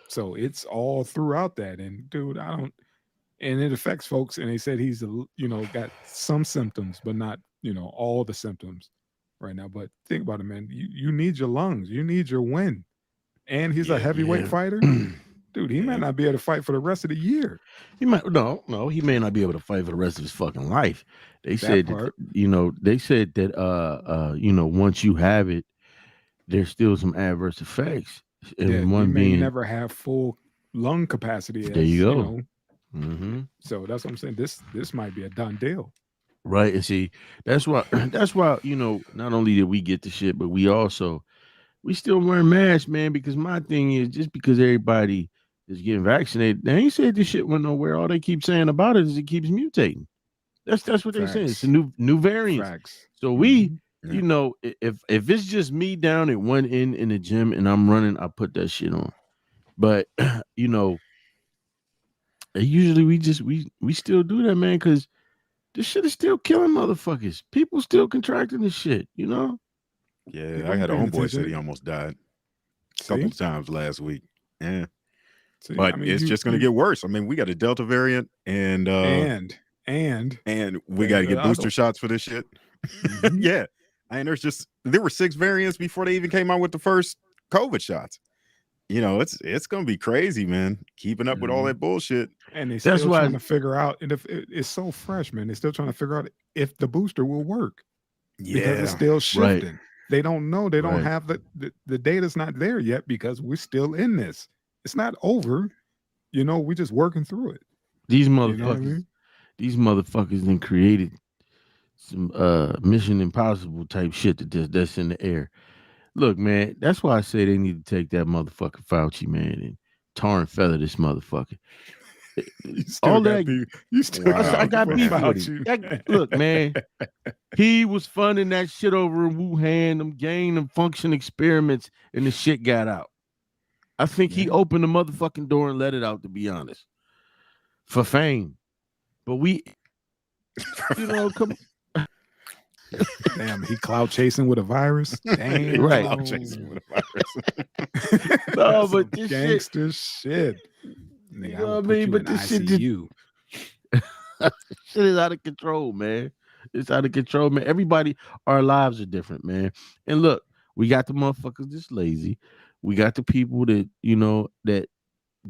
So it's all throughout that. And dude, and it affects folks. And they said he's, got some symptoms, but not, all the symptoms right now. But think about it, man. You need your lungs. You need your win. And he's a heavyweight Yeah. fighter. Dude, he might Yeah. not be able to fight for the rest of the year. He might he may not be able to fight for the rest of his fucking life. They said that, part. once you have it, there's still some adverse effects. And Yeah, you one may being never have full lung capacity. There you as, go. So that's what I'm saying. This might be a done deal. Right. And see, that's why not only did we get the shit, but we still wearing masks, man, because my thing is just because everybody is getting vaccinated, they ain't said this shit went nowhere. All they keep saying about it is it keeps mutating. That's what they're saying. It's Facts. a new variant. Facts. So we, Yeah. if it's just me down at one end in the gym and I'm running, I put that shit on. But usually we still do that, man, because this shit is still killing motherfuckers. People still contracting this shit, Yeah, People I had a paying homeboy said attention. he almost died a See? couple times last week. Yeah. See, But I mean, it's just going to get worse. I mean, we got a Delta variant and we got to the get booster other- shots for this shit. Mhm. Yeah. And there were 6 variants before they even came out with the first COVID shots. It's going to be crazy, man. Keeping up with all Mhm. that bullshit. And they That's still why- trying to figure out, and if it's so fresh, man, they're still trying to figure out if the booster will work because it's still shifting. They don't know. They don't Right. have the data's not there yet because we're still in this. It's not over. We're just working through it. These You motherfuckers, know what I mean? these motherfuckers then created some Mission Impossible type shit that's in the air. Look, man, that's why I say they need to take that motherfucker Fauci, man, and tar and feather this motherfucker. You still All got that beef. You still Wow. I got with beef with Fauci. him. Look, man, he was funding that shit over in Wuhan, them gain and function experiments, and the shit got out. I think he Yeah. opened the motherfucking door and let it out, to be honest, for fame. But we, come. Damn, he cloud chasing with a virus. Damn, Right. Cloud chasing with a virus. No, That's but some this shit- gangster shit. Nigga, You I know will what I put mean? you But in this shit just- ICU. Shit is out of control, man. It's out of control, man. Everybody, our lives are different, man. And look, we got the motherfuckers that's lazy. We got the people that that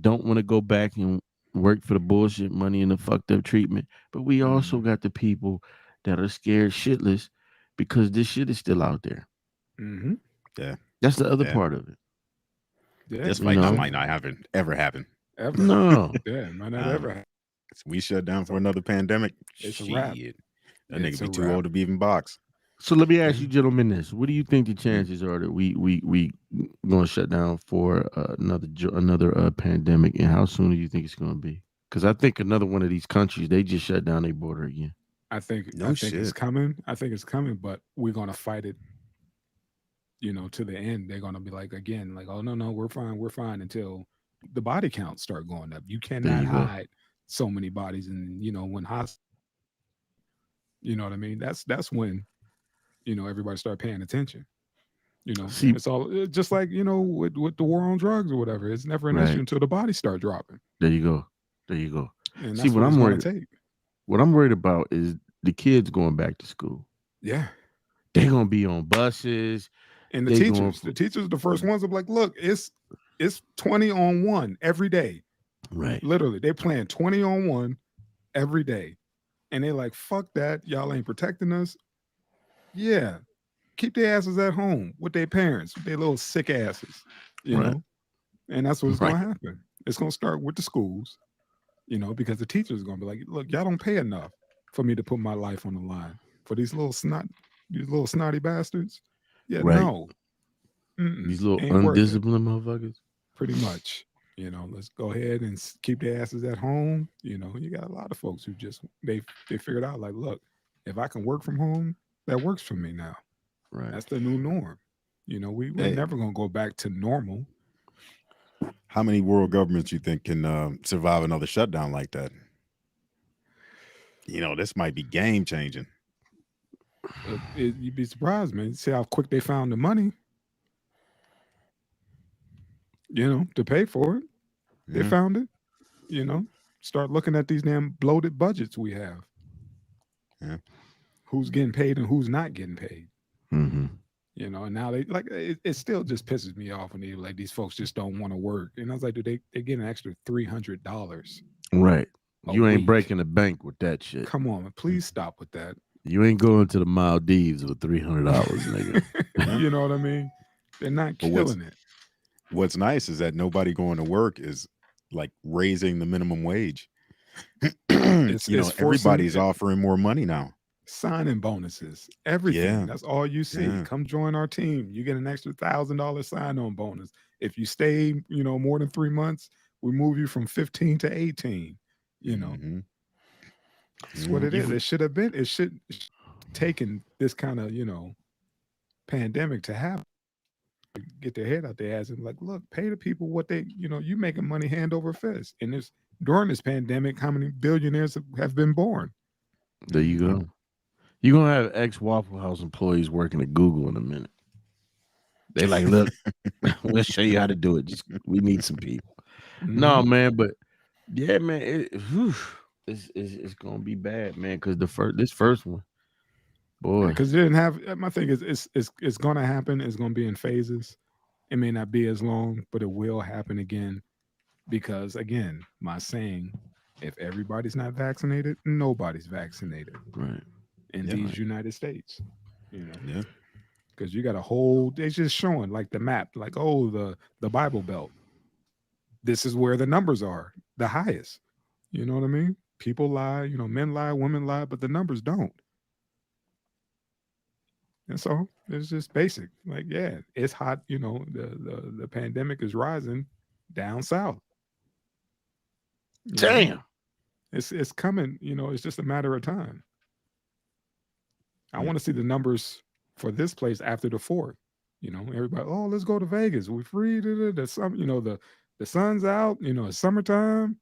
don't want to go back and work for the bullshit money and the fucked up treatment. But we also got the people that are scared shitless because this shit is still out there. Mm-hmm. Yeah. That's the other Yeah. part of it. Yeah, This You fight know? might not ever happen. ever. No. Yeah, might not Um, ever happen. We shut down for another pandemic. It's a wrap. Shit. That It's nigga be a too wrap. old to be even box. So let me ask Yeah. you, gentlemen, this: what do you think the chances are that we gonna shut down for another pandemic, and how soon do you think it's gonna be? Because I think another one of these countries they just shut down their border again. No I think it's shit. coming. I think it's coming, but we're gonna fight it, to the end. They're gonna be like again, like, oh no, we're fine until the body counts start going up. You There cannot you go. hide so many bodies, and when you know what I mean. That's when everybody start paying attention. See, It's all just like with the war on drugs or whatever. It's never an issue right until the bodies start dropping, there you go, there you go. and See, that's what it's going to take. what I'm worried about is the kids going back to school. Yeah. They're gonna be on buses. And They going the teachers, are the first ones are like, look, it's 20 on one every day. right, Literally, they playing 20 on one every day. And they're like, fuck that. Y'all ain't protecting us. Yeah. Keep their asses at home with their parents, with their little sick asses, you right, know? And that's what's right, gonna happen. It's gonna start with the schools, because the teachers are gonna be like, look, y'all don't pay enough for me to put my life on the line. For these little snotty bastards. Yeah, right. no. Mm-mm, These little ain't worth it. undisciplined motherfuckers. Pretty much. Let's go ahead and keep their asses at home. You got a lot of folks who just they figured out like, look, if I can work from home, that works for me now. Right. That's the new norm. We're Hey, never gonna go back to normal. how many world governments you think can survive another shutdown like that? This might be game changing. You'd be surprised, man. See how quick they found the money, to pay for it. They Mhm. found it. Start looking at these damn bloated budgets we have. Yeah. Who's getting paid and who's not getting paid. Mm-hmm. And now they like it still just pisses me off when they like these folks just don't want to work. And I was like, dude, they get an extra $300 Right. a You ain't week. breaking the bank with that shit. Come on, please stop with that. You ain't going to the Maldives with $300, nigga. You know what I mean? They're not But killing it. what's nice is that nobody going to work is like raising the minimum wage. It's forcing Everybody's offering more money now. signing bonuses, everything. Yeah. That's all you see. Yeah. Come join our team. You get an extra $1,000 sign-on bonus. If you stay, more than 3 months, we move you from 15 to 18. Mhm. That's what it is. It should have been. It should taken this kind of pandemic to happen. Get their head out their ass and be like, look, pay the people what they, you making money hand over fist. And this during this pandemic, how many billionaires have been born? There you go. You're going to have ex Waffle House employees working at Google in a minute. They like, look, we'll show you how to do it. We need some people. No, Mhm. man, but yeah, man, it's going to be bad, man, because this first one, boy. Because it didn't have. My thing is, it's going to happen. It's going to be in phases. It may not be as long, but it will happen again. Because again, my saying, if everybody's not vaccinated, nobody's vaccinated Right. in Yeah, these right. United States. Yeah. Because you got a whole. They're just showing like the map, like the Bible Belt. This is where the numbers are the highest. You know what I mean? People lie. Men lie, women lie, but the numbers don't. And so it's just basic. Like, yeah, it's hot. The pandemic is rising down south. you know? Damn. It's coming. It's just a matter of time. I want to see the numbers for this place after the 4th. Everybody, oh, let's go to Vegas. We're free. The sun, the sun's out. It's summertime.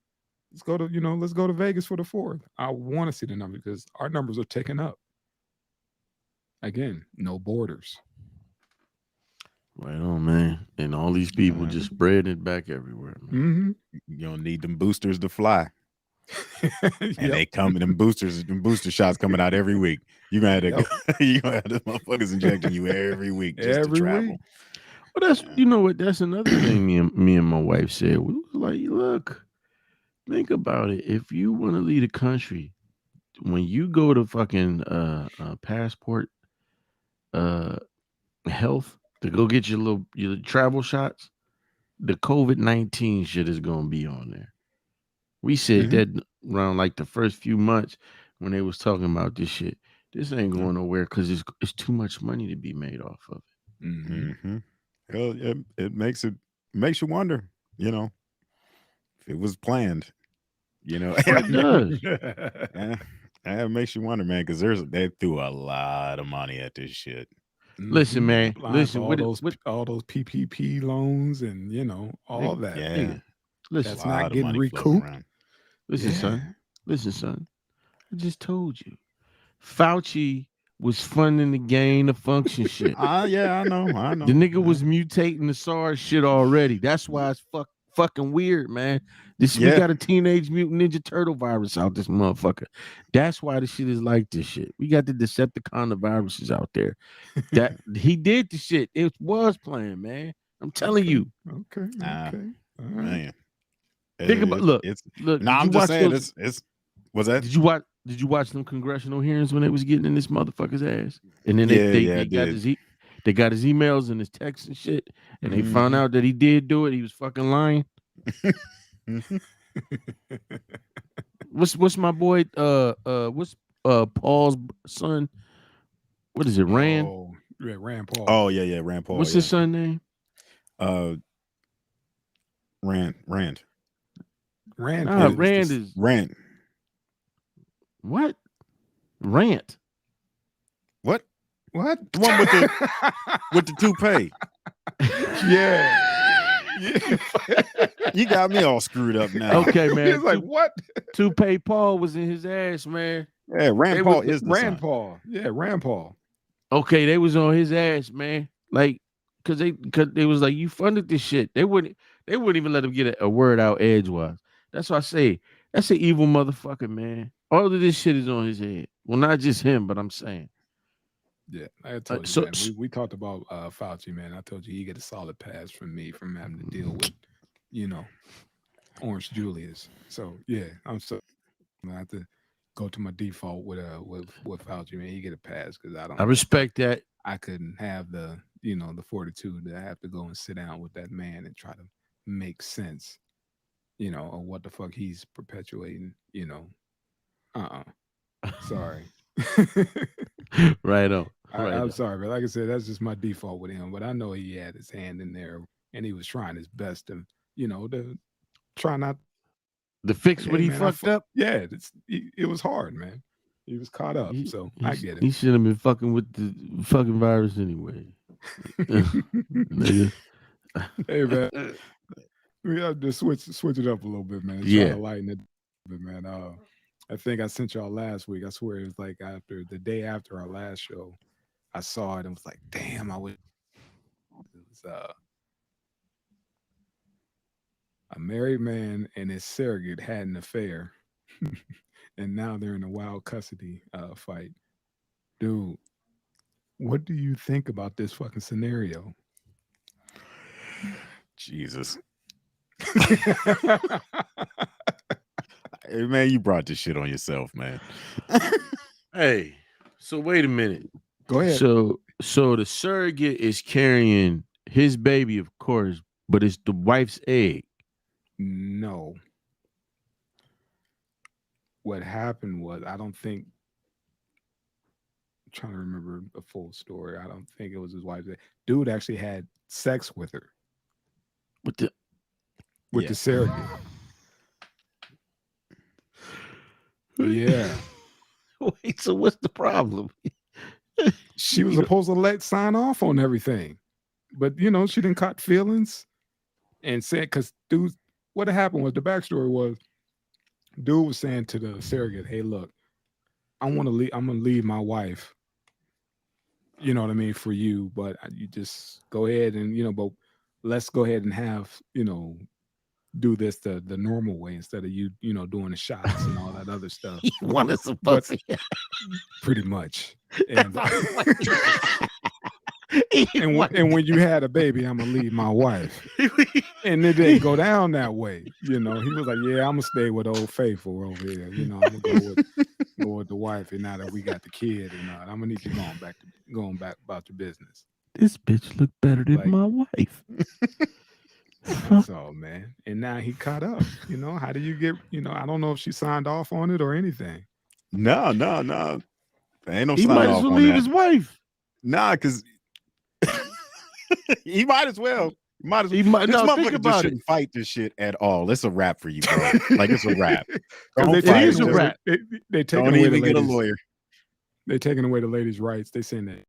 Let's go to Vegas for the 4th. I want to see the numbers because our numbers are taking up. Again, no borders. Right on, man. And all these people just spreading it back everywhere, man. Mm-hmm. You don't need them boosters to fly. And Yep. they come them booster shots coming out every week. You're gonna have to, you gonna have the motherfuckers injecting you every week just Every to travel. week. Well, that's you know what? That's another thing me and my wife said. We was like, look, think about it. If you want to leave the country, when you go to fucking passport uh health to go get your travel shots, the COVID-19 shit is gonna be on there. We said Mhm. that around like the first few months when they was talking about this shit. This ain't going nowhere because it's too much money to be made off of it. Mhm. Mm-hmm. Well, it makes you wonder, if it was planned, Oh, it does. yeah, it makes you wonder, man, because they threw a lot of money at this shit. Listen, Mhm. man. Applying for Listen, all those PPP loans and all nigga, that. Yeah, nigga, a listen, That's not lot of getting money floating recouped. around. listen, son. Yeah. Listen, son. I just told you. Fauci was funding the gain of function shit. Yeah, I know, The nigga was mutating the SARS shit already. That's why it's fucking weird, man. We Yeah, got a teenage mutant ninja turtle virus out this motherfucker. That's why the shit is like this shit. We got the Decepticon viruses out there. That he did the shit. It was playing, man. I'm telling Okay. you. Okay. Ah, Okay. All right. man. Think about look. It's Look, no, did you I'm just watch saying those? it's was that? Did you watch them congressional hearings when they was getting in this motherfucker's ass? And then Yeah, they I got did. they got his emails and his texts and shit, and they found Mhm. out that he did do it. He was fucking lying. Mhm. What's my boy what's Paul's son? What is it, Rand? Oh, yeah, Rand Paul. Oh yeah, Rand Paul, What's his yeah. son name? Uh, Rand. Rand Nah, Paul It, is Rand this. is Rand. what? Rant. What? What? The one with the toupee. Yeah. Yeah. You got me all screwed up now. Okay, man. He's like, what? Toupee Paul was in his ass, man. Yeah, Rand They Paul was is the Rand son. Paul. Yeah, Rand Paul. okay, they was on his ass, man. Like, cause they was like, you funded this shit. They wouldn't even let him get a word out edgewise. That's why I say that's an evil motherfucker, man. All of this shit is on his head. Well, not just him, but I'm saying. Yeah, I told you, So man. We talked about Fauci, man. I told you he get a solid pass from me from having to deal with, you know, Orange Julius. So yeah, I'm so I have to go to my default with Fauci, man. He get a pass because I I don't know if respect that. I couldn't have the the fortitude that I have to go and sit down with that man and try to make sense, of what the fuck he's perpetuating. Sorry. Right on. Right I'm on. sorry, but like I said, that's just my default with him. But I know he had his hand in there, and he was trying his best to try not. To fix Hey, what he man, fucked up. yeah, it was hard, man. He was caught up, He so he, I get it. he should have been fucking with the fucking virus anyway. Nigga. Hey, man, we have to switch it up a little bit, man. Try Yeah. to lighten it a bit, man. I think I sent y'all last week. I swear it was like after the day after our last show. I saw it and was like, damn, I wish it was a married man and his surrogate had an affair, and now they're in a wild custody fight. Dude, what do you think about this fucking scenario? Jesus. Hey, man, you brought this shit on yourself, man. Hey, so wait a minute. Go ahead. So the surrogate is carrying his baby, of course, but it's the wife's egg. No. What happened was, I don't think, I'm trying to remember the full story. I don't think it was his wife. Dude actually had sex with her, What the with the surrogate. Yeah. wait, so what's the problem? She was supposed to sign off on everything. But, she didn't caught feelings and said, because dude, what happened was the backstory was, dude was saying to the surrogate, hey, look, I'm going to leave my wife, you know what I mean, for you, but you just go ahead and, but let's go ahead and have, do this the normal way instead of you doing the shots and all that other stuff. He wanted some But pussy. pretty much. And He and wanted when you had a baby, I'm gonna leave my wife. And it didn't go down that way. He was like, yeah, I'm gonna stay with Old Faithful over here. I'm gonna go with the wife, and now that we got the kid, and I'm gonna need you going back about your business. This bitch look better than Like- my wife. That's all, man. And now he caught up. How do you get? I don't know if she signed off on it or anything. No. Ain't no He sign might as off well on leave that. his wife. Nah, because he might as well. He This might. No, think motherfucker about just it. shouldn't fight this shit at all. It's a wrap for you, bro. Like it's a wrap. 'Cause Don't they fight is it. a Just wrap. They taking Don't away even the get a ladies. lawyer. They're taking away the ladies' rights. They saying that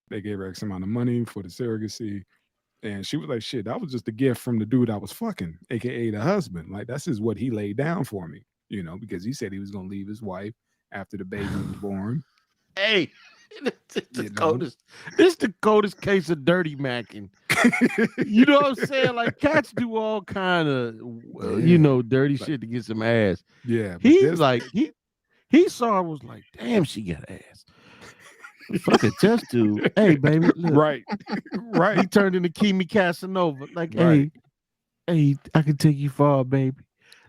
they gave her X amount of money for the surrogacy. And she was like, shit, that was just a gift from the dude I was fucking, aka the husband. Like, that's just what he laid down for me, because he said he was gonna leave his wife after the baby was born. Hey, this You the know? coldest. This the coldest case of dirty macking. You know what I'm saying? Like cats do all kind of, dirty shit to get some ass. Yeah. But He's this, like he saw her, was like, damn, she got ass. Fucking test tube. Hey, baby, look. right. He Right. turned into Kimi Casanova. Like, Right. hey, I can take you far, baby.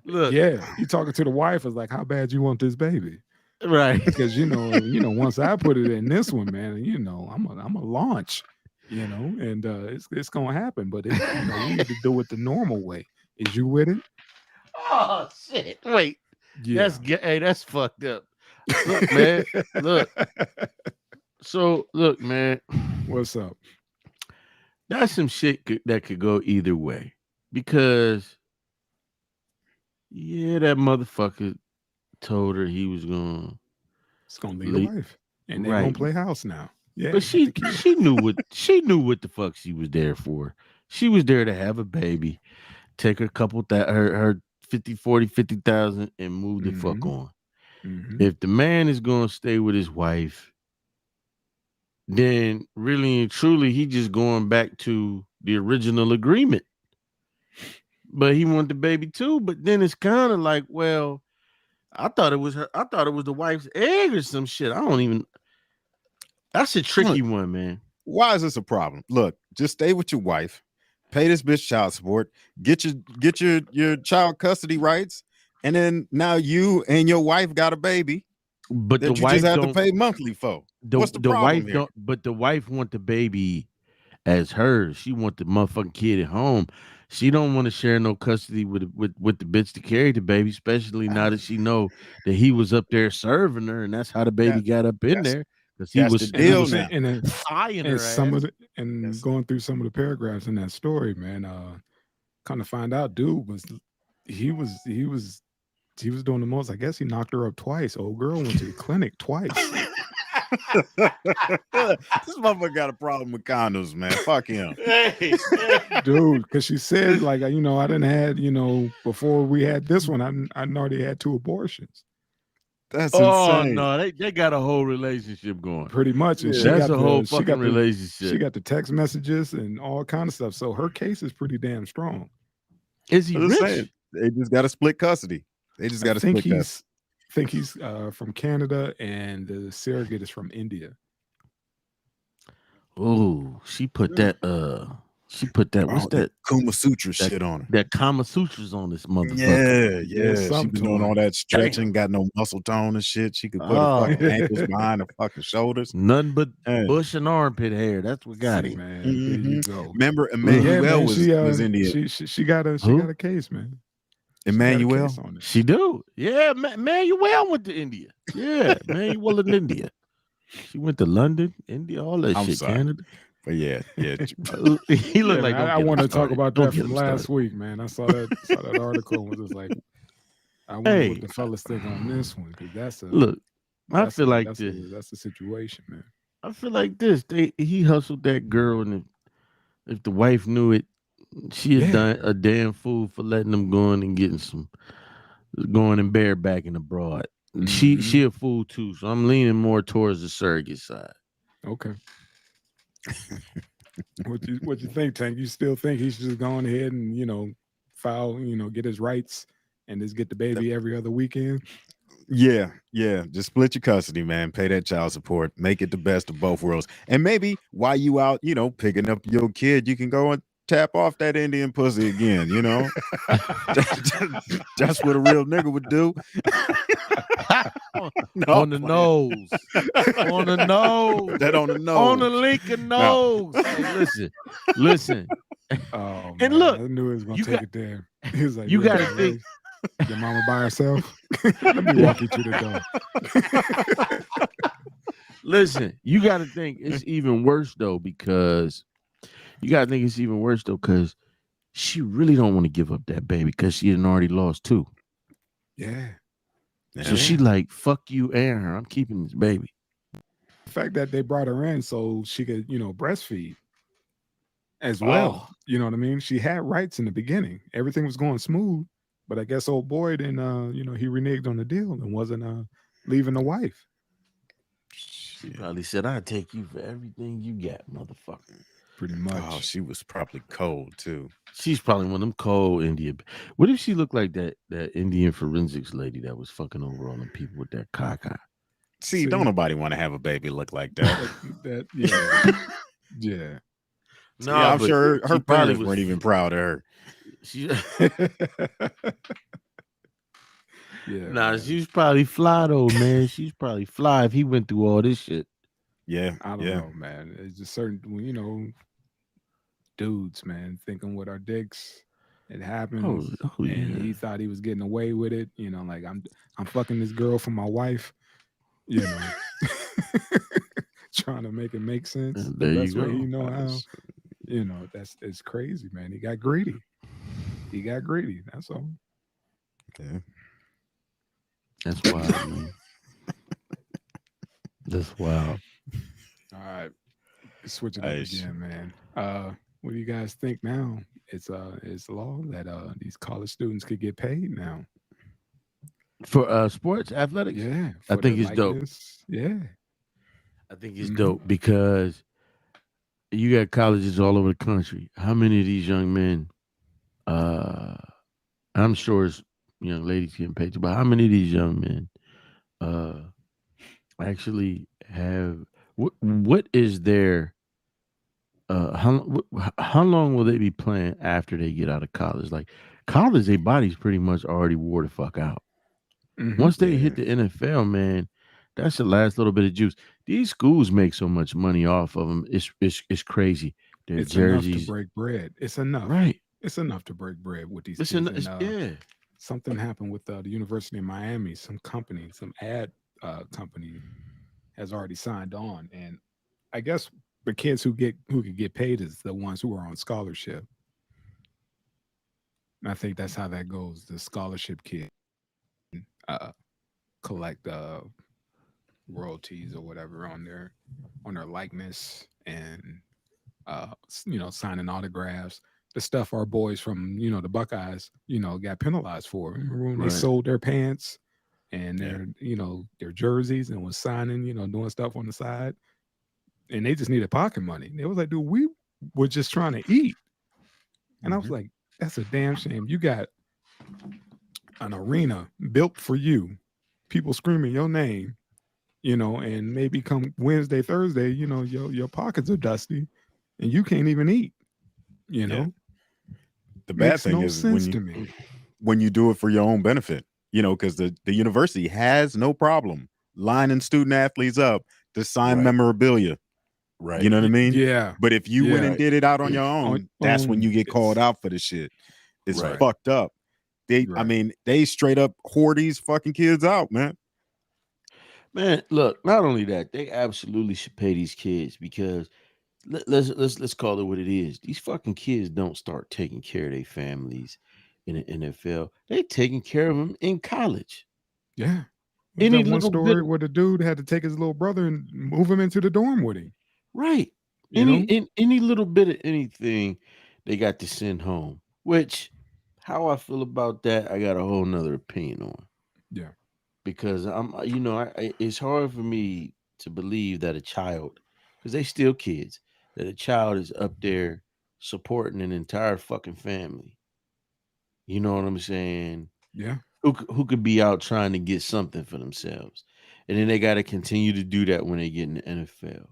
Look, Yeah. He talking to the wife is like, how bad you want this baby? right. Because once I put it in this one, man, I'm a launch, and it's gonna happen. But we need to do it the normal way. Is you with it? Oh shit! Wait, Yeah. that's fucked up. Look, man. Look. So look, man. What's up? That's some shit that could go either way. Because that motherfucker told her he was gonna leave leave. the wife, and they're gonna play house now. Yeah, But she knew what the fuck she was there for. She was there to have a baby, take her couple that her 50,000 and move the fuck on. If the man is gonna stay with his wife, then really and truly he just going back to the original agreement. But he wanted the baby too. But then it's kind of like, well, I thought it was the wife's egg or some shit. I don't even. That's a tricky one, man. Why is this a problem? Look, just stay with your wife, pay this bitch child support, get your child custody rights, and then now you and your wife got a baby. But that the you wife just have don't to pay monthly for. What's the the problem wife here? don't. But the wife want the baby as hers. She want the motherfucking kid at home. She don't want to share no custody with the bitch to carry the baby, especially now that she know that he was up there serving her, and that's how the baby got up in there because he that's was the deal he was now. eyeing her And some ass. of going through some of the paragraphs in that story, man, kind of find out, dude was doing the most. I guess he knocked her up twice. Old girl went to the clinic twice. This motherfucker got a problem with condoms, man. Fuck him. Dude, because she said, like, I didn't had, before we had this one, I already had 2 abortions. That's Oh insane. no, they got a whole relationship going. Pretty much. And That's a whole fucking relationship. She got the text messages and all kind of stuff. So her case is pretty damn strong. Is he I'm just rich? saying, they just got to split custody. They just got to split custody. I think he's from Canada, and the surrogate is from India. Oh, she put that. What's that? Kama Sutra shit on her. That Kama Sutras on this motherfucker. Yeah. She been doing all that stretching, got no muscle tone and shit. She could put her fucking ankles behind her fucking shoulders. Nothing but bush and armpit hair. That's what got him. Man, there you go. Remember, Emmanuel was Indian. She got a case, man. Emmanuel? She do. Yeah, Emmanuel went to India. Yeah, Emmanuel in India. She went to London, India, all that shit, sorry. Canada. But yeah. He looked like. I want to talk about that from last week, man. I saw that article and was just like, I wonder what the fellas think on this one, because that's a look. I feel like that's the situation, man. I feel like this. He hustled that girl, and if the wife knew it, she had done a damn fool for letting them go in and going and barebacking abroad. She a fool too, so I'm leaning more towards the surrogate side. Okay. What you think, Tank? You still think he's just going ahead and file, get his rights and just get the baby every other weekend. Yeah, yeah. Just split your custody, man. Pay that child support. Make it the best of both worlds. And maybe while you out, picking up your kid, you can go and tap off that Indian pussy again. That's what a real nigga would do. No, On the I'm playing. nose. On the nose. That on the On the nose. Lincoln Now- nose. Hey, listen. Oh And man, look, I knew he was gonna you take got- it there. He was like, you ain't gotta gotta think- raise your mama by herself. Let me walk you to the door. Listen, you got to think it's even worse though, because she really don't want to give up that baby because she had already lost two. Yeah. So she like, fuck you and her. I'm keeping this baby. The fact that they brought her in so she could, breastfeed as well. Oh. You know what I mean? She had rights in the beginning. Everything was going smooth, but I guess old boy then he reneged on the deal and wasn't leaving the wife. She probably said, "I'll take you for everything you got, motherfucker." Pretty much. Oh, she was probably cold too. She's probably one of them cold Indian. What if she looked like that Indian forensics lady that was fucking over all them people with that caca? See, don't nobody want to have a baby look like that. Yeah. Yeah. No, Yeah, I'm but sure she her probably parents was- weren't even proud of her. She, Yeah. nah, man. she's probably fly though, man. She's probably fly if he went through all this shit. Yeah, I don't know, man. It's just certain, dudes, man, thinking with our dicks. It happens, Oh, and yeah. he thought he was getting away with it. Like I'm fucking this girl for my wife. Trying to make it make sense. And The there you best way go. he know how. It's crazy, man. He got greedy. That's all. Yeah. That's wild, man. That's wild. All right, switch it up Nice. again, man. What do you guys think now? It's law that these college students could get paid now. For sports, athletics, Yeah, I for think the it's dope. likeness. Yeah, I think it's Mhm. dope because you got colleges all over the country. How many of these young men, I'm sure it's young ladies getting paid too, but how many of these young men actually have what is their how long will they be playing after they get out of college? Like college, their body's pretty much already wore the fuck out. Mhm. Once they Yeah. hit the NFL, man, that's the last little bit of juice. These schools make so much money off of them. It's crazy. Their It's enough to jerseys, break bread. It's enough. right? It's enough to break bread with these Listen, kids. And, yeah, something happened with the University of Miami. Some company, some ad company, has already signed on, and I guess the kids who could get paid is the ones who are on scholarship. And I think that's how that goes. The scholarship kid collect royalties or whatever on their likeness and signing autographs. The stuff our boys from the Buckeyes got penalized for. Remember when they Right. sold their pants and Yeah. their jerseys and was signing doing stuff on the side, and they just needed pocket money. They was like, dude, we were just trying to eat, and I was Mhm. like, that's a damn shame. You got an arena built for you, people screaming your name, and maybe come Wednesday, Thursday, your pockets are dusty, and you can't even eat. The bad Makes thing no is sense to me. when you do it for your own benefit, because the university has no problem lining student athletes up to sign Right. memorabilia. right. You know what I mean? Yeah, But if you went Yeah. and did it out on your own, On- that's when you get it's- called out for the shit. It's Right. fucked up. I Right. mean, they straight up whore these fucking kids out, man. Man, look, not only that, they absolutely should pay these kids because let's call it what it is. These fucking kids don't start taking care of their families in the NFL. They taking care of them in college. Yeah. Was Any that one little story bit, where the dude had to take his little brother and move him into the dorm with him? right? You know? Any little bit of anything they got to send home. Which, how I feel about that, I got a whole nother opinion on. Yeah. Because it's hard for me to believe that a child, because they still kids, that a child is up there supporting an entire fucking family You know what I'm saying? Yeah. Who could be out trying to get something for themselves, and then they got to continue to do that when they get in the NFL.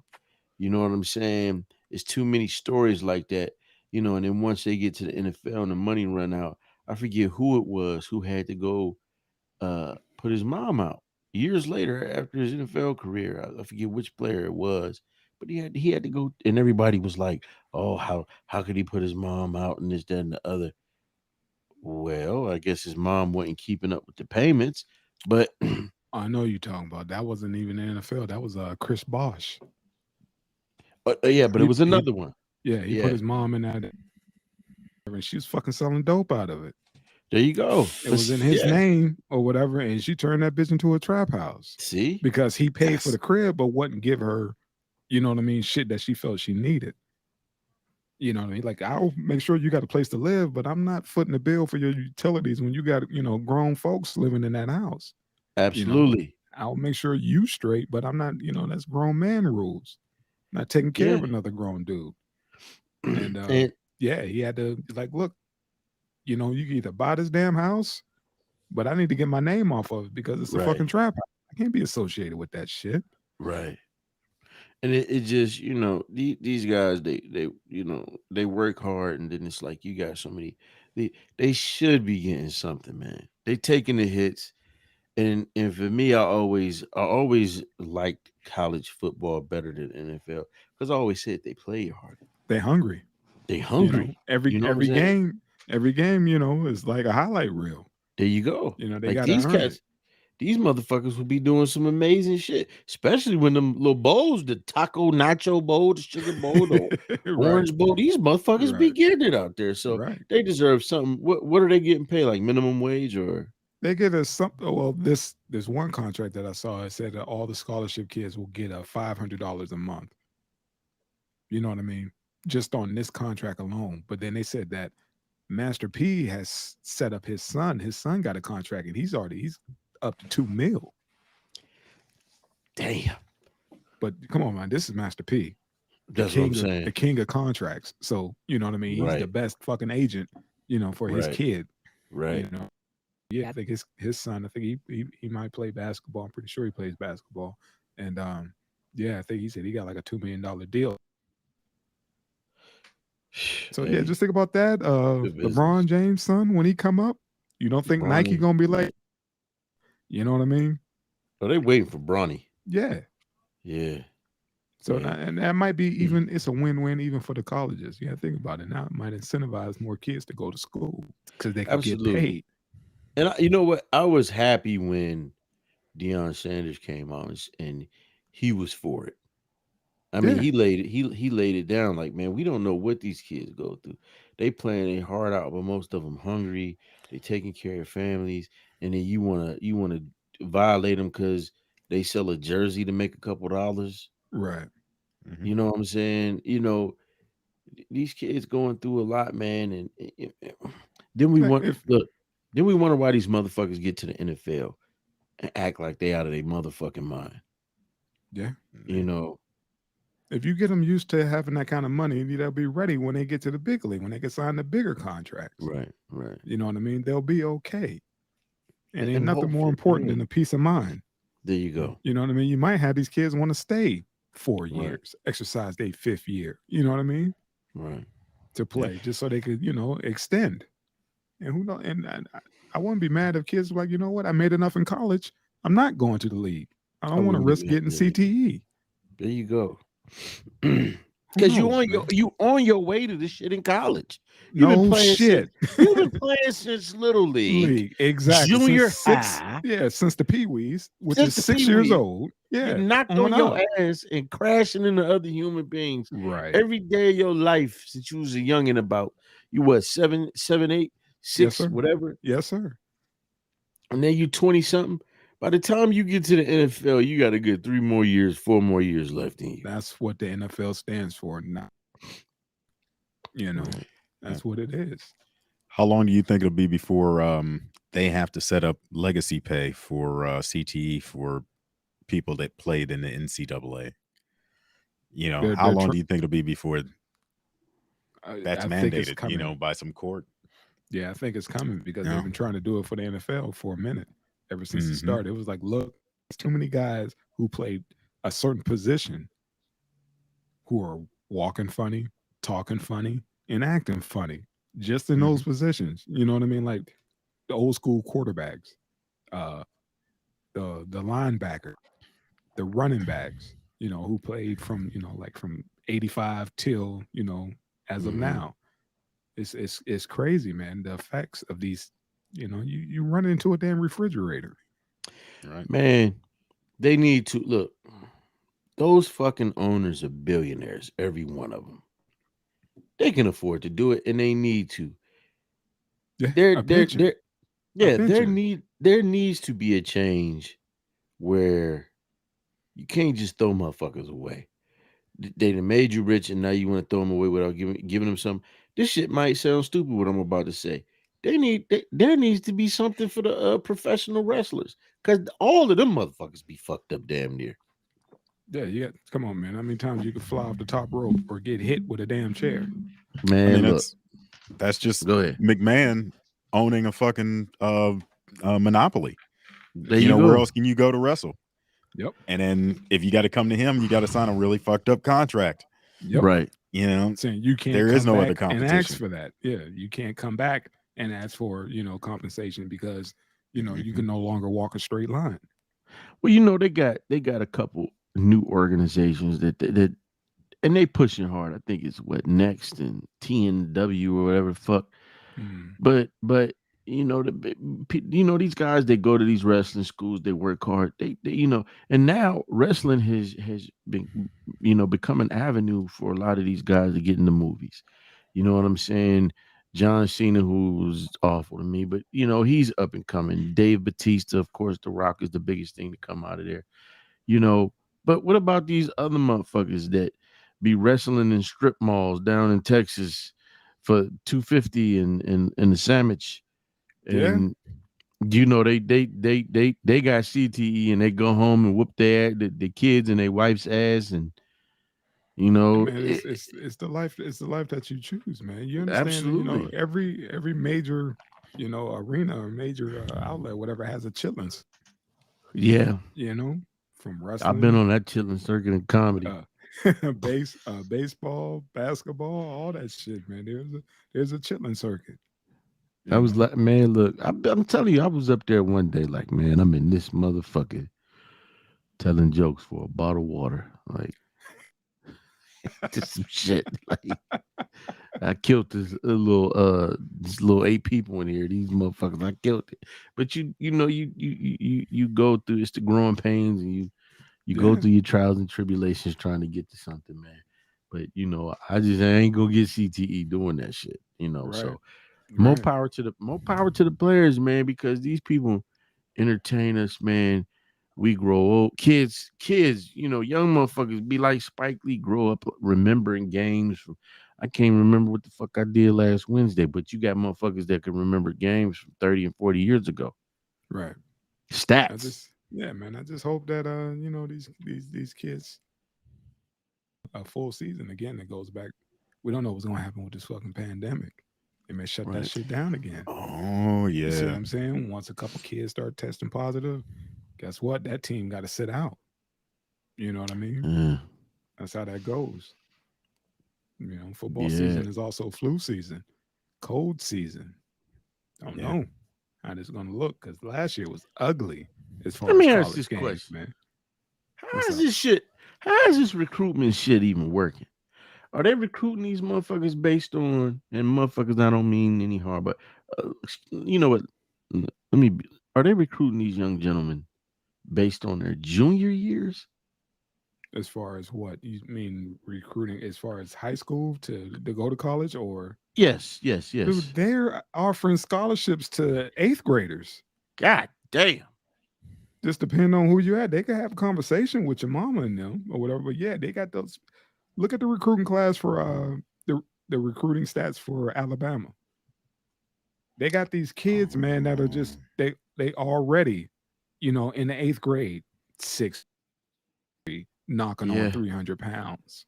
You know what I'm saying? It's too many stories like that, and then once they get to the NFL and the money run out, I forget who it was who had to go put his mom out years later after his NFL career. I forget which player it was, but he had to go, and everybody was like, "Oh, how could he put his mom out and this, that, and the other?" Well, I guess his mom wasn't keeping up with the payments, but I know you're talking about. That wasn't even the NFL. That was Chris Bosh. yeah, but it was He another one. he put Yeah, his mom in that, and she was fucking selling dope out of it. there you go. It was in his Yeah, name or whatever, and she turned that bitch into a trap house see, because he paid for that's the crib, but wouldn't give her, you know what I mean, shit that she felt she needed. You know what I mean? Like, I'll make sure you got a place to live, but I'm not footing the bill for your utilities when you got, grown folks living in that house. You know, absolutely. I'll make sure you straight, but I'm not, that's grown man rules. Not taking care Yeah, of another grown dude. And and yeah, he had to like, look, you can either buy this damn house, but I need to get my name off of it because it's a right, fucking trap house. I can't be associated with that shit. right. And it just, these guys, they work hard, and then it's like you got so many. They should be getting something, man. They taking the hits, and for me, I always liked college football better than NFL because I always said they play harder. They hungry. They hungry. Every You know what I'm every saying? game, is like a highlight reel. There you go. They Like gotta these earn it. cats, these motherfuckers would be doing some amazing shit, especially when them little bowls, the taco nacho bowl, the sugar bowl, the Right, orange bowl, these motherfuckers be right, getting it out there. So right. they deserve something. What are they getting paid? Like minimum wage or They get us something. Well, this one contract that I saw, it said that all the scholarship kids will get a $500 a month. You know what I mean? Just on this contract alone. But then they said that Master P has set up his son. His son got a contract, and he's up to 2 mil. damn. But come on, man, this is Master P, That's what I'm the saying. king of contracts. So you know what I mean. He's the Right, best fucking agent, for his right, kid. You right. know, yeah, I think his son. I think he might play basketball. I'm pretty sure he plays basketball. And yeah, I think he said he got like a $2 million deal. So yeah, Hey, just think about that. good LeBron business. James' son, when he come up, you don't think Nike Bronny. gonna be like, you know what I mean? Oh, they waiting for Bronny. Yeah. Yeah, So yeah. now, and that might be even it's a win-win even for the colleges. Yeah, think about it. Now it might incentivize more kids to go to school because they could get Absolutely. paid. And you know what? I was happy when Deion Sanders came out and he was for it. I mean, Yeah, he laid it down like, man, we don't know what these kids go through. They playing their heart out, but most of them hungry. They taking care of families, and then you wanna violate them because they sell a jersey to make a couple dollars. right. Mhm. You know what I'm saying? These kids going through a lot, man. And then we want If look. Then we wonder why these motherfuckers get to the NFL and act like they out of their motherfucking mind. yeah, You know, if you get them used to having that kind of money, they'll be ready when they get to the big league, when they can sign the bigger contracts. right, right, You know what I mean? They'll be okay. And ain't and nothing more hopefully, important than the peace of mind. there you go. You know what I mean? You might have these kids want to stay four Right, years, exercise their fifth year. You know what I mean? right. To Yeah. play, just so they could, extend. And who know? And I wouldn't be mad if kids were like, you know what? I made enough in college. I'm not going to the league. I I don't want to wouldn't be risk mad getting at it. CTE. There you go. Who Because you knows, on your man? you on your way to this shit in college. You've been No playing since shit. you've been playing since little league, League exactly since junior six. high, Yeah, since the Pee Wees, which since is the 6 years pee-wee, old. Yeah, getting knocked on on your up. ass and crashing into other human beings Right. every day of your life since you was a youngin' about you what 7, 8, Yes, 6, sir. whatever, Yes, sir. and then you 20 something. By the time you get to the NFL, you got a good 3 more years, 4 more years left in you. That's what the NFL stands for. Not, Right. Yeah. that's what it is. How long do you think it'll be before they have to set up legacy pay for CTE for people that played in the NCAA? They're, How they're long tr- do you think it'll be before that's I think it's mandated? coming. By some court. Yeah, I think it's coming because they've Yeah. been trying to do it for the NFL for a minute ever since it Mm-hmm. started. It was like, look, there's too many guys who played a certain position who are walking funny, talking funny, and acting funny just in Mm-hmm. those positions. You know what I mean? Like the old school quarterbacks, uh, the linebacker, the running backs, who played from, like from 85 till, as of Mm-hmm. now. It's crazy, man. The effects of these, you run into a damn refrigerator. Right. Man, they need to look. Those fucking owners are billionaires, every one of them. They can afford to do it, and they need to. Yeah, There, a there, pension, there. a Yeah, pension. there needs to be a change where you can't just throw motherfuckers away. They done made you rich, and now you want to throw them away without giving them some. This shit might sound stupid. What I'm about to say. There needs to be something for the professional wrestlers because all of them motherfuckers be fucked up damn near. Yeah, come on, man. How many times you could fly off the top rope or get hit with a damn chair? I mean, Man, look, that's just go ahead. McMahon owning a fucking monopoly. There You you know, where go. else can you go to wrestle? Yep, And then if you got to come to him, you got to sign a really fucked up contract. yep. Right. You know, Saying you can't there is come no other back and ask competition. for that. Yeah, you can't come back and ask for compensation because you Mm-hmm. can no longer walk a straight line. Well, they got a couple new organizations that and they pushing hard. I think it's what next and TNW or whatever the fuck. Mm. But these guys they go to these wrestling schools. They work hard. And now wrestling has been become an avenue for a lot of these guys to get into movies. You know what I'm saying? John Cena, who's awful to me, but he's up and coming. Dave Batista, of course, The Rock is the biggest thing to come out of there. You know, but what about these other motherfuckers that be wrestling in strip malls down in Texas for 250 and the sandwich? Yeah, And they got CTE and they go home and whoop the kids and their wife's ass and you yeah, know man. it, It's the life. It's the life that you choose, man. You understand? That, absolutely. every major arena or major outlet, whatever, has a chitlins. Yeah, You know, from I've been wrestling, on that chilling circuit in comedy. uh, baseball, basketball, all that shit, man. There's a chitlin circuit. I You was know. like, man, look, I'm telling you, I was up there one day, like, man, I'm in this motherfucker telling jokes for a bottle of water, like, just some shit. Like, I killed this little 8 people in here. These motherfuckers, I killed it. But you go through it's the growing pains, and you go Yeah. through your trials and tribulations trying to get to something, man. But I ain't gonna get CTE doing that shit. Right. So Right. more power to the players, man, because these people entertain us, man. We grow old. Kids, young motherfuckers be like Spike Lee, grow up remembering games from I can't remember what the fuck I did last Wednesday, but you got motherfuckers that can remember games from 30 and 40 years ago. Right. Stats. Yeah, man. I just hope that these kids a full season again. That goes back. We don't know what's gonna happen with this fucking pandemic. They may shut that Right. shit down again. Oh You see what yeah, I'm saying? Once a couple kids start testing positive, guess what? That team got to sit out. You know what I mean? Yeah. That's how that goes. Football Yeah. season is also flu season, cold season. Don't yeah. know how this is gonna look because last year was ugly as Let far as me ask college this games, question. man. How What's is up? this shit? How is this recruitment shit even working? Are they recruiting these motherfuckers based on and motherfuckers? I don't mean any harm, but you know what? Let me. Are they recruiting these young gentlemen based on their junior years? As far as what you mean recruiting, as far as high school to go to college, or Yes, yes, dude, yes. they're offering scholarships to eighth graders. God damn. Just depending on who you at, they could have a conversation with your mama and them or whatever. But yeah, they got those. Look at the recruiting class for the recruiting stats for Alabama. They got these kids, man, that are Oh, just they already, in the eighth grade, six knocking on Yeah, 300 pounds.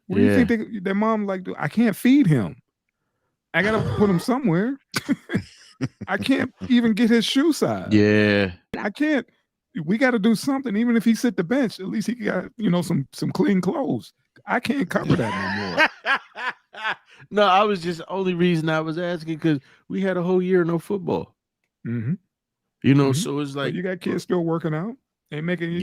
What do you think yeah. their mom like? I can't feed him. I gotta put him somewhere. I can't even get his shoe size. Yeah. I can't. We got to do something. Even if he sit the bench, at least he got some clean clothes. I can't cover that no more. No, I was just only reason I was asking because we had a whole year no football. Mm-hmm. So it's like you got kids still working out and making.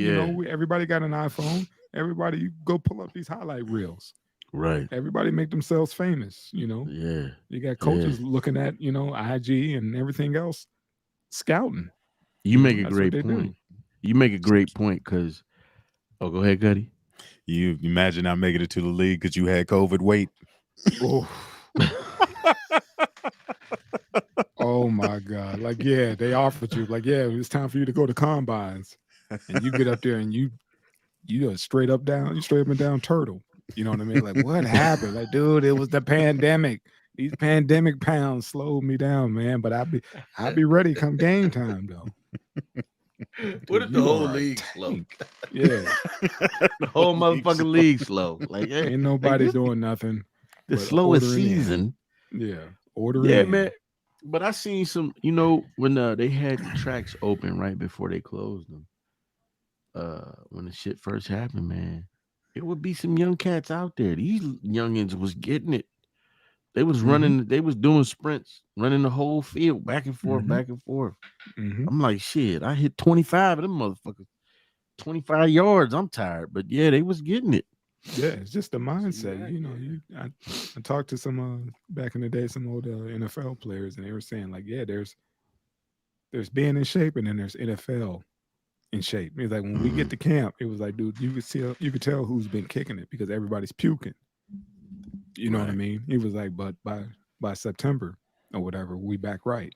Everybody got an iPhone. Everybody go pull up these highlight reels. Right. Everybody make themselves famous. Yeah. You got coaches looking at IG and everything else, scouting. You make a great point. You make a great point because. Oh, go ahead, Gutty. You imagine not making it to the league because you had COVID weight. Oh. Oh my God. Like, yeah, they offered you, like, yeah, it's time for you to go to combines. And you get up there and you straight up and down turtle. You know what I mean? Like, what happened? Like, dude, it was the pandemic. These pandemic pounds slowed me down, man. But I'll be ready come game time though. What if the whole league slow? Yeah. The whole motherfucking league slow. Like, ain't nobody doing nothing. The slowest season. Yeah. Ordering. Yeah, man. But I seen some, when they had the tracks open right before they closed them. When the shit first happened, man, it would be some young cats out there. These youngins was getting it. They was running, they was doing sprints, running the whole field back and forth, back and forth. I'm like, shit, I hit 25 of them motherfuckers. 25 yards. I'm tired. But yeah, they was getting it. Yeah, it's just the mindset. I talked to some back in the day, some old NFL players, and they were saying, like, yeah, there's being in shape and then there's NFL in shape. It's like when we get to camp, it was like, dude, you could tell who's been kicking it because everybody's puking. You know what I mean? He was like, but by September or whatever, we back right.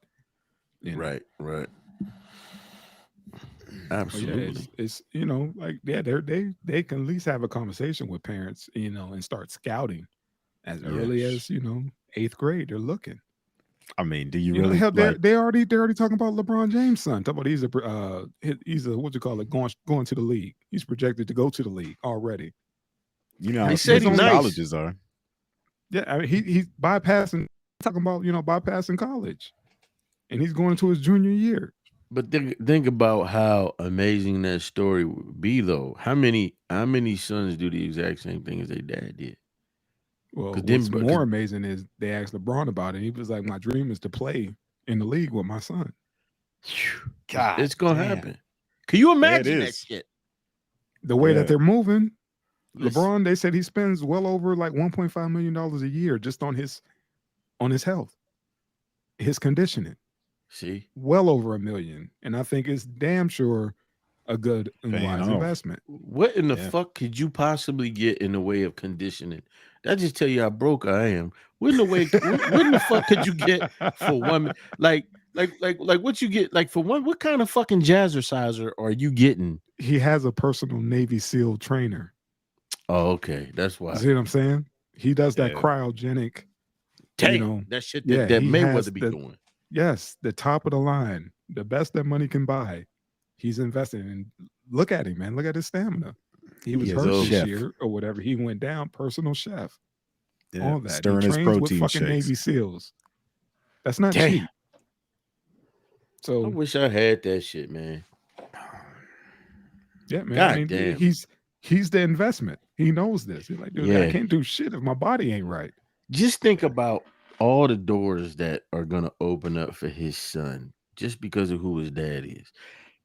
Right. Absolutely. Yeah, it's like, yeah, they can at least have a conversation with parents, and start scouting as early as 8th grade. They're looking. I mean, do you really? Hell, they're already talking about LeBron James' son. Talking about he's a what you call it, going to the league. He's projected to go to the league already. They said he's colleges are. Yeah, I mean, he's bypassing. Talking about bypassing college, and he's going into his junior year. But think about how amazing that story would be, though. How many sons do the exact same thing as their dad did? Well, what's more amazing is they asked LeBron about it. He was like, "My dream is to play in the league with my son." God, it's gonna happen. Can you imagine that shit? The way that they're moving, LeBron. They said he spends well over like $1.5 million a year just on his health, his conditioning. See, well over $1 million, and I think it's damn sure a good and wise investment. What in the fuck could you possibly get in the way of conditioning? That just tell you how broke I am. What in the fuck could you get for one? Like what you get? Like for one, what kind of fucking jazzerciser are you getting? He has a personal Navy SEAL trainer. Oh, okay, that's why. See what I'm saying? He does that cryogenic. That shit that Mayweather be doing. Yes, the top of the line, the best that money can buy. He's investing in. Look at him, man. Look at his stamina. He was hurt this year or whatever. He went down. Personal chef. Yeah, all that. Stirring he his trains protein with fucking shakes. Navy SEALs. That's not cheap. So I wish I had that shit, man. Yeah, man. God damn. He's the investment. He knows this. He's like, dude, I can't do shit if my body ain't right. Just think about all the doors that are gonna open up for his son just because of who his dad is.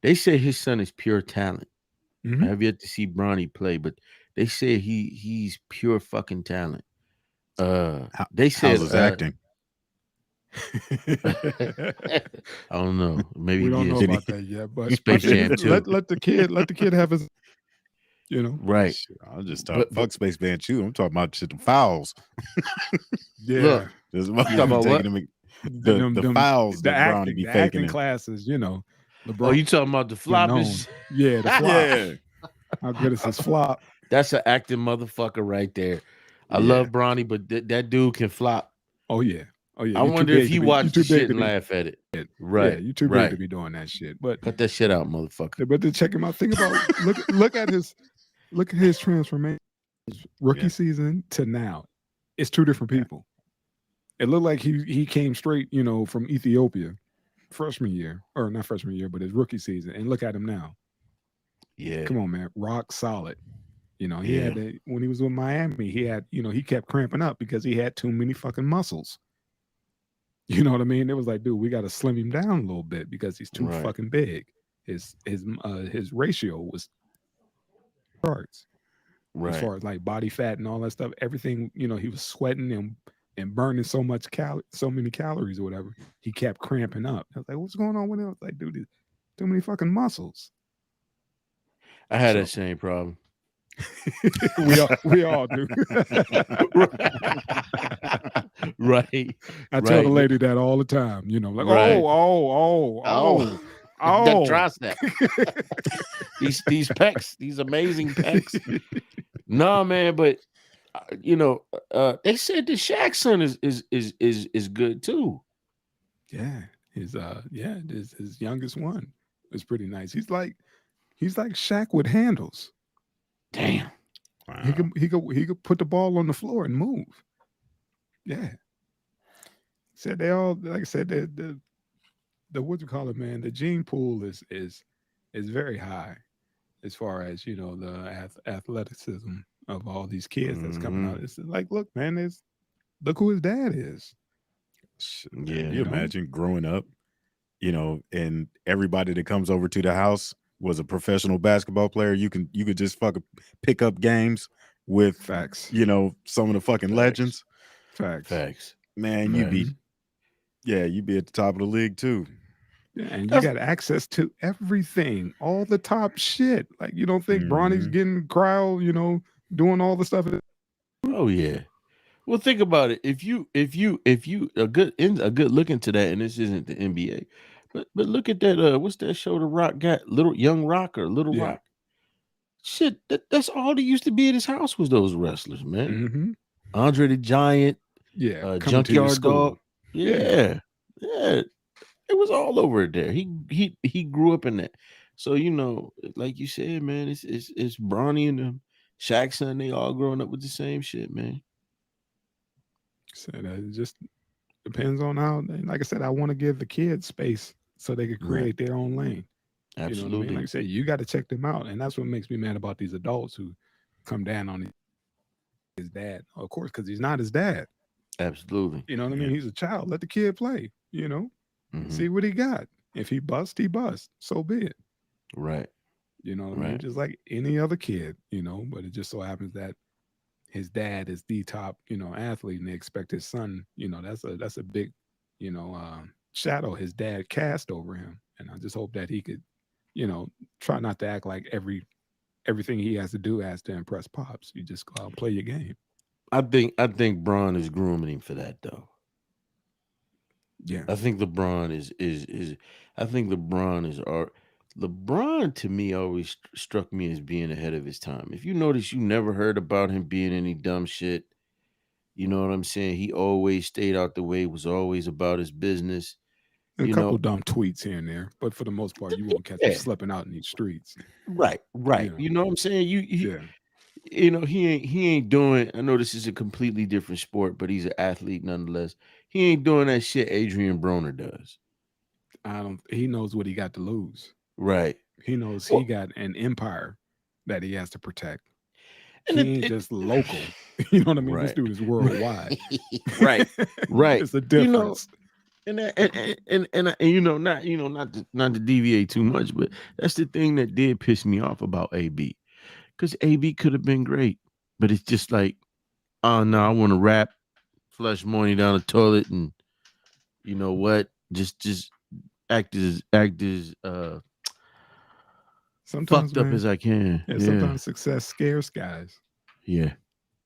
They say his son is pure talent. I have yet to see Bronny play, but they say he's pure fucking talent. They said how's his acting? I don't know. Maybe we don't know about that yet, but Space Jam 2. Let the kid have his, right. I'll just talk fuck Space Jam 2. I'm talking about shit, the fouls. Yeah, look, talking about what? The fouls that Bronny be faking acting in. classes, LeBron. Oh, you talking about the floppers? Yeah, the flop. Yeah. How good is his flop? That's an acting motherfucker right there. I love Bronny, but that dude can flop. Oh yeah. I wonder if he watched the shit and laugh at it. Right. Yeah, you too big to be doing that shit. But cut that shit out, motherfucker. But to check him out, think about look at his transformation, his rookie season to now. It's two different people. It looked like he came straight, from Ethiopia, freshman year, or not freshman year, but his rookie season. And look at him now. Yeah. Come on, man, rock solid. He Yeah. had when he was with Miami, he had, he kept cramping up because he had too many fucking muscles. You know what I mean? It was like, dude, we got to slim him down a little bit because he's too Right. fucking big. His ratio was charts as Right. far as like body fat and all that stuff. Everything, he was sweating and burning so many calories or whatever. He kept cramping up. I was like, what's going on with him? I was like, dude, too many fucking muscles. I had that same problem. we all do. Right. I tell the lady that all the time, like, Right. oh. Dry snap. these pecs, these amazing pecs. Nah, man, but they said the Shaq son is good too. Yeah, his youngest one is pretty nice. He's like Shaq with handles. Damn. Wow. He could put the ball on the floor and move. Yeah. Said they all, like I said, the what you call it, man, the gene pool is very high as far as the athleticism of all these kids that's coming out. It's like, look, man, look who his dad is. Yeah, you imagine growing up, and everybody that comes over to the house was a professional basketball player. You could just fucking pick up games with facts. Some of the fucking legends. Facts. Man, you'd be at the top of the league too. Yeah, and you got access to everything, all the top shit. Like, you don't think Bronny's getting crowd, doing all the stuff. Oh yeah. Well, think about it. If you a good look into that, and this isn't the NBA, but look at that. What's that show the Rock got? Little Rock. Shit, that's all that used to be at his house was those wrestlers, man. Mm-hmm. Andre the Giant. Yeah. Junkyard Dog. Yeah. It was all over there. He grew up in that. So like you said, man, it's Bronny and them, Shaq son. They all growing up with the same shit, man. So it just depends on how. Like I said, I want to give the kids space so they could create their own lane. Absolutely. You know what I mean? Like I said, you got to check them out, and that's what makes me mad about these adults who come down on his dad. Of course, because he's not his dad. Absolutely. You know what I mean? He's a child. Let the kid play. See what he got. If he busts, he busts. So be it. Right. You know what I mean? Just like any other kid. But it just so happens that his dad is the top, athlete, and they expect his son. That's a big, shadow his dad cast over him. And I just hope that he could, try not to act like everything he has to do has to impress pops. You just go out and play your game. I think Bron is grooming him for that though. Yeah. I think LeBron LeBron to me always struck me as being ahead of his time. If you notice, you never heard about him being any dumb shit. You know what I'm saying? He always stayed out the way, was always about his business. A couple dumb tweets here and there, but for the most part, you won't catch him slipping out in these streets. Right. You know what I'm saying? He ain't doing. I know this is a completely different sport, but he's an athlete nonetheless. He ain't doing that shit Adrian Broner does. He knows what he got to lose. Right. He knows he got an empire that he has to protect. And he ain't just local. You know what I mean? Right. This dude is worldwide. Right. It's a difference. Not to deviate too much, but that's the thing that did piss me off about AB. Because AB could have been great, but it's just like, oh no, I want to rap, flush money down the toilet, and you know what? Just act as sometimes, fucked up as I can. Yeah, sometimes success scares guys. Yeah.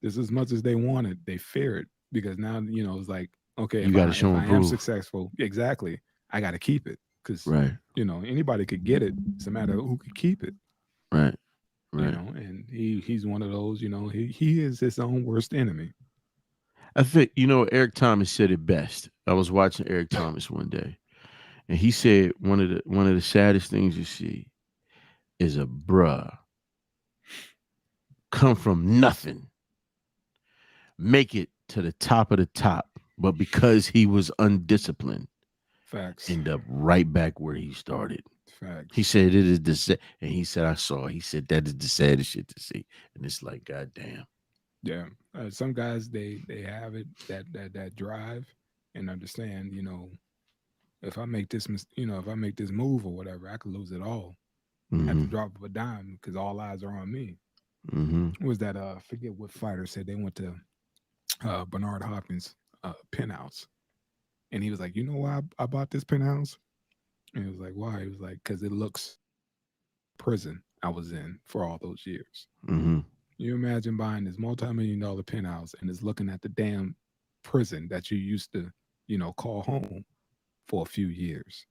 Just as much as they want it, they fear it because now it's like, okay, you got to show if I am successful, exactly, I got to keep it because anybody could get it. It's a matter of who could keep it. Right. And he's one of those. He is his own worst enemy. I think Eric Thomas said it best. I was watching Eric Thomas one day, and he said one of the saddest things you see is a bruh come from nothing, make it to the top of the top, but because he was undisciplined, Facts. end up right back where he started. Facts. He said it is the and he said I saw. He said that is the saddest shit to see, and it's like, goddamn. Yeah. Some guys they have it that drive and understand. If I make this if I make this move or whatever, I could lose it all at the drop of a dime because all eyes are on me. Was that I forget what fighter said they went to Bernard Hopkins' penthouse, and he was like, you know why I bought this penthouse? And he was like, why? He was like, because it looks prison I was in for all those years. You imagine buying this multi-million-dollar penthouse and it's looking at the damn prison that you used to, call home for a few years.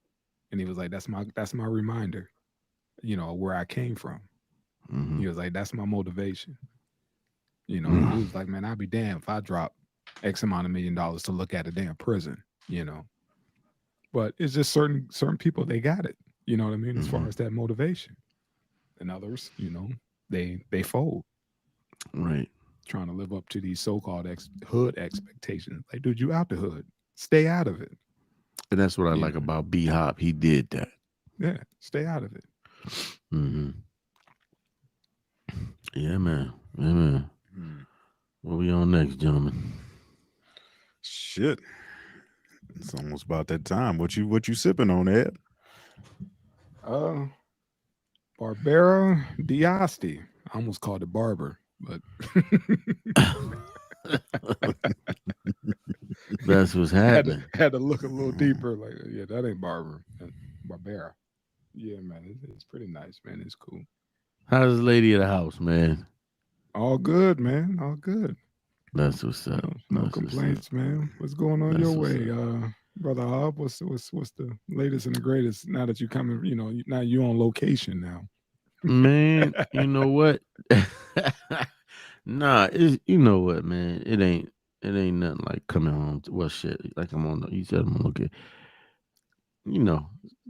And he was like, that's my reminder, where I came from. He was like, that's my motivation. He was like, man, I'd be damned if I drop X amount of $1 million to look at a damn prison, But it's just certain people, they got it. You know what I mean? As far as that motivation. And others, they fold. Right. Trying to live up to these so-called hood expectations. Like, dude, you out the hood. Stay out of it. And that's what I like about B Hop. He did that. Yeah, stay out of it. Yeah, man. Yeah, man. What we on next, gentlemen? Shit. It's almost about that time. What you sipping on, Ed? Barbera D'Asti. I almost called it Barber, but that's what's happening. Had to look a little deeper. Like, yeah, that ain't Barber. Barbera. Yeah, man, it's pretty nice, man. It's cool. How's the lady of the house, man? All good, man. All good. That's what's up. No complaints, man. What's going on your way, Brother Hob? What's the latest and the greatest now that you coming? Now you on location now. Man, you know what? Nah, you know what, man? It ain't nothing like coming home. Well, shit, like you said I'm okay.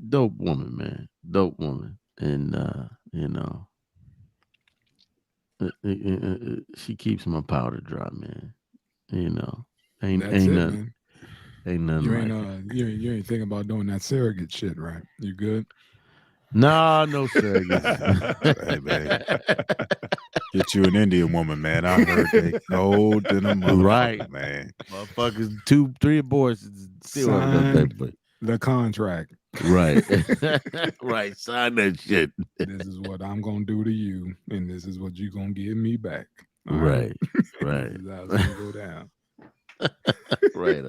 Dope woman, man. Dope woman. And she keeps my powder dry, man. Ain't nothing. Man. Ain't nothing. You ain't thinking about doing that surrogate shit, right? You good? Nah, no surrogates. Hey, man. Get you an Indian woman, man. I heard they cold in a motherfucker, right, man. Motherfuckers, 2-3 abortions still the contract. Right. Right. Sign that shit. This is what I'm gonna do to you, and this is what you're gonna give me back. All right. Right. This is how it's gonna go down. Right.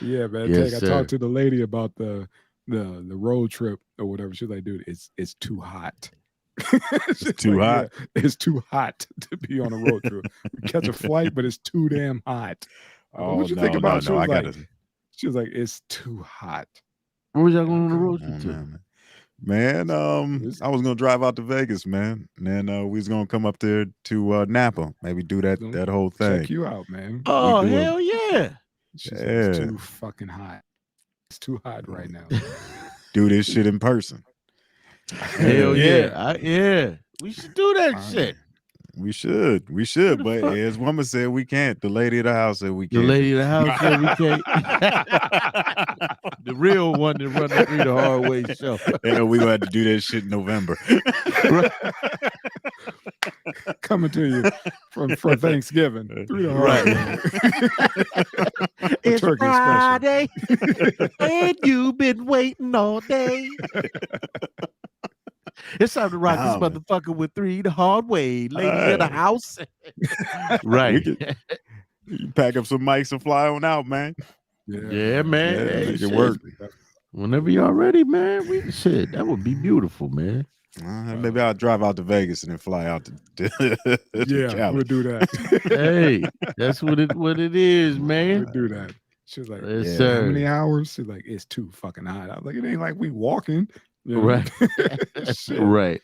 Yeah, man. Yes, I talked to the lady about the road trip or whatever. She's like, dude, it's too hot. It's too hot. Yeah, it's too hot to be on a road trip. You catch a flight, but it's too damn hot. What you think about? She was like, it's too hot. Where was y'all going on the road trip to? Man, I was gonna drive out to Vegas, man, and then we was gonna come up there to Napa, maybe do that whole thing. Check you out, man. Oh hell yeah! It's too fucking hot. It's too hot right now. Do this shit in person. Hell yeah! We should do that shit. We should, but as woman said, we can't. The lady of the house said we can't. The lady of the house said we can't. The real one that run the 3 the Hard Way show. Yeah, we gonna have to do that shit in November. Coming to you from Thanksgiving. 3 the Hard Way. It's Friday, and you've been waiting all day. It's time to rock this motherfucker with 3 the Hard Way. Lady of the house. Right. You pack up some mics and fly on out, man. Yeah, man. Yeah, hey, make it work. Whenever y'all ready, man, that would be beautiful, man. Maybe I'll drive out to Vegas and then fly out to Cali. We'll do that. Hey, that's what it is, man. We'll do that. She was like, yes, how many hours? She's like, it's too fucking hot. I was like, it ain't like we walking. Right. Right.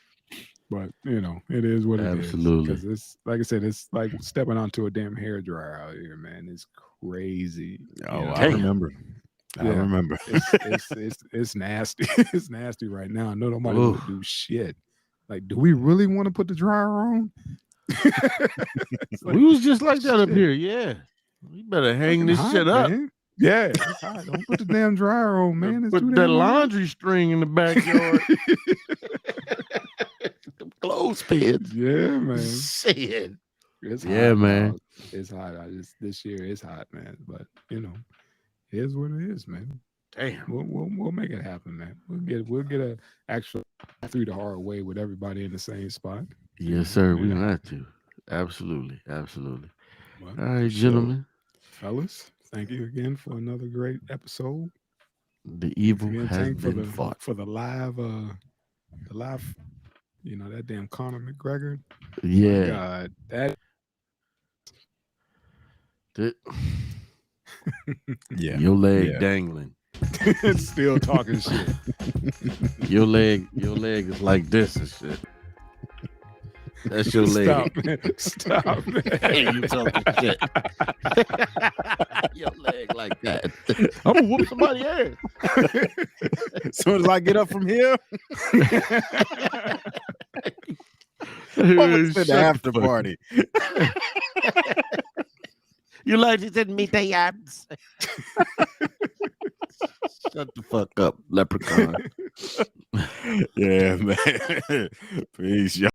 But it is what it is. Absolutely. Because it's like I said, it's like stepping onto a damn hairdryer out here, man. It's crazy. I remember. I remember. It's nasty. It's nasty right now. I know nobody will do shit. Like, do we really want to put the dryer on? We was just like that up here, yeah. You better hang Fucking this hot, shit up. man. Yeah, it's hot. Don't put the damn dryer on, man. It's Put too that damn hot. laundry string in the backyard. Them clothespins. Yeah, man. Shit. It's Yeah, hot, man. dog. It's hot. This year it's hot, man. But you know, it is what it is, man. Damn. We'll make it happen, man. We'll get a actual through the hard way with everybody in the same spot. Yes, sir. We're gonna have to. Absolutely. Absolutely. But All right, for gentlemen. sure, fellas, thank you again for another great episode. The evil Again, has thank been fought. for the live, you know, that damn Conor McGregor. Yeah. My God, that Yeah. Your leg Yeah. dangling. still talking shit. Your leg is like this and shit. That's your leg. Stop, man. Stop, man. You talking shit. Your leg like that. I'm gonna whoop somebody's ass. As soon as I get up from here, welcome to the after party. You like to send me the yams? Shut the fuck up, leprechaun. Yeah, man. Peace, y'all.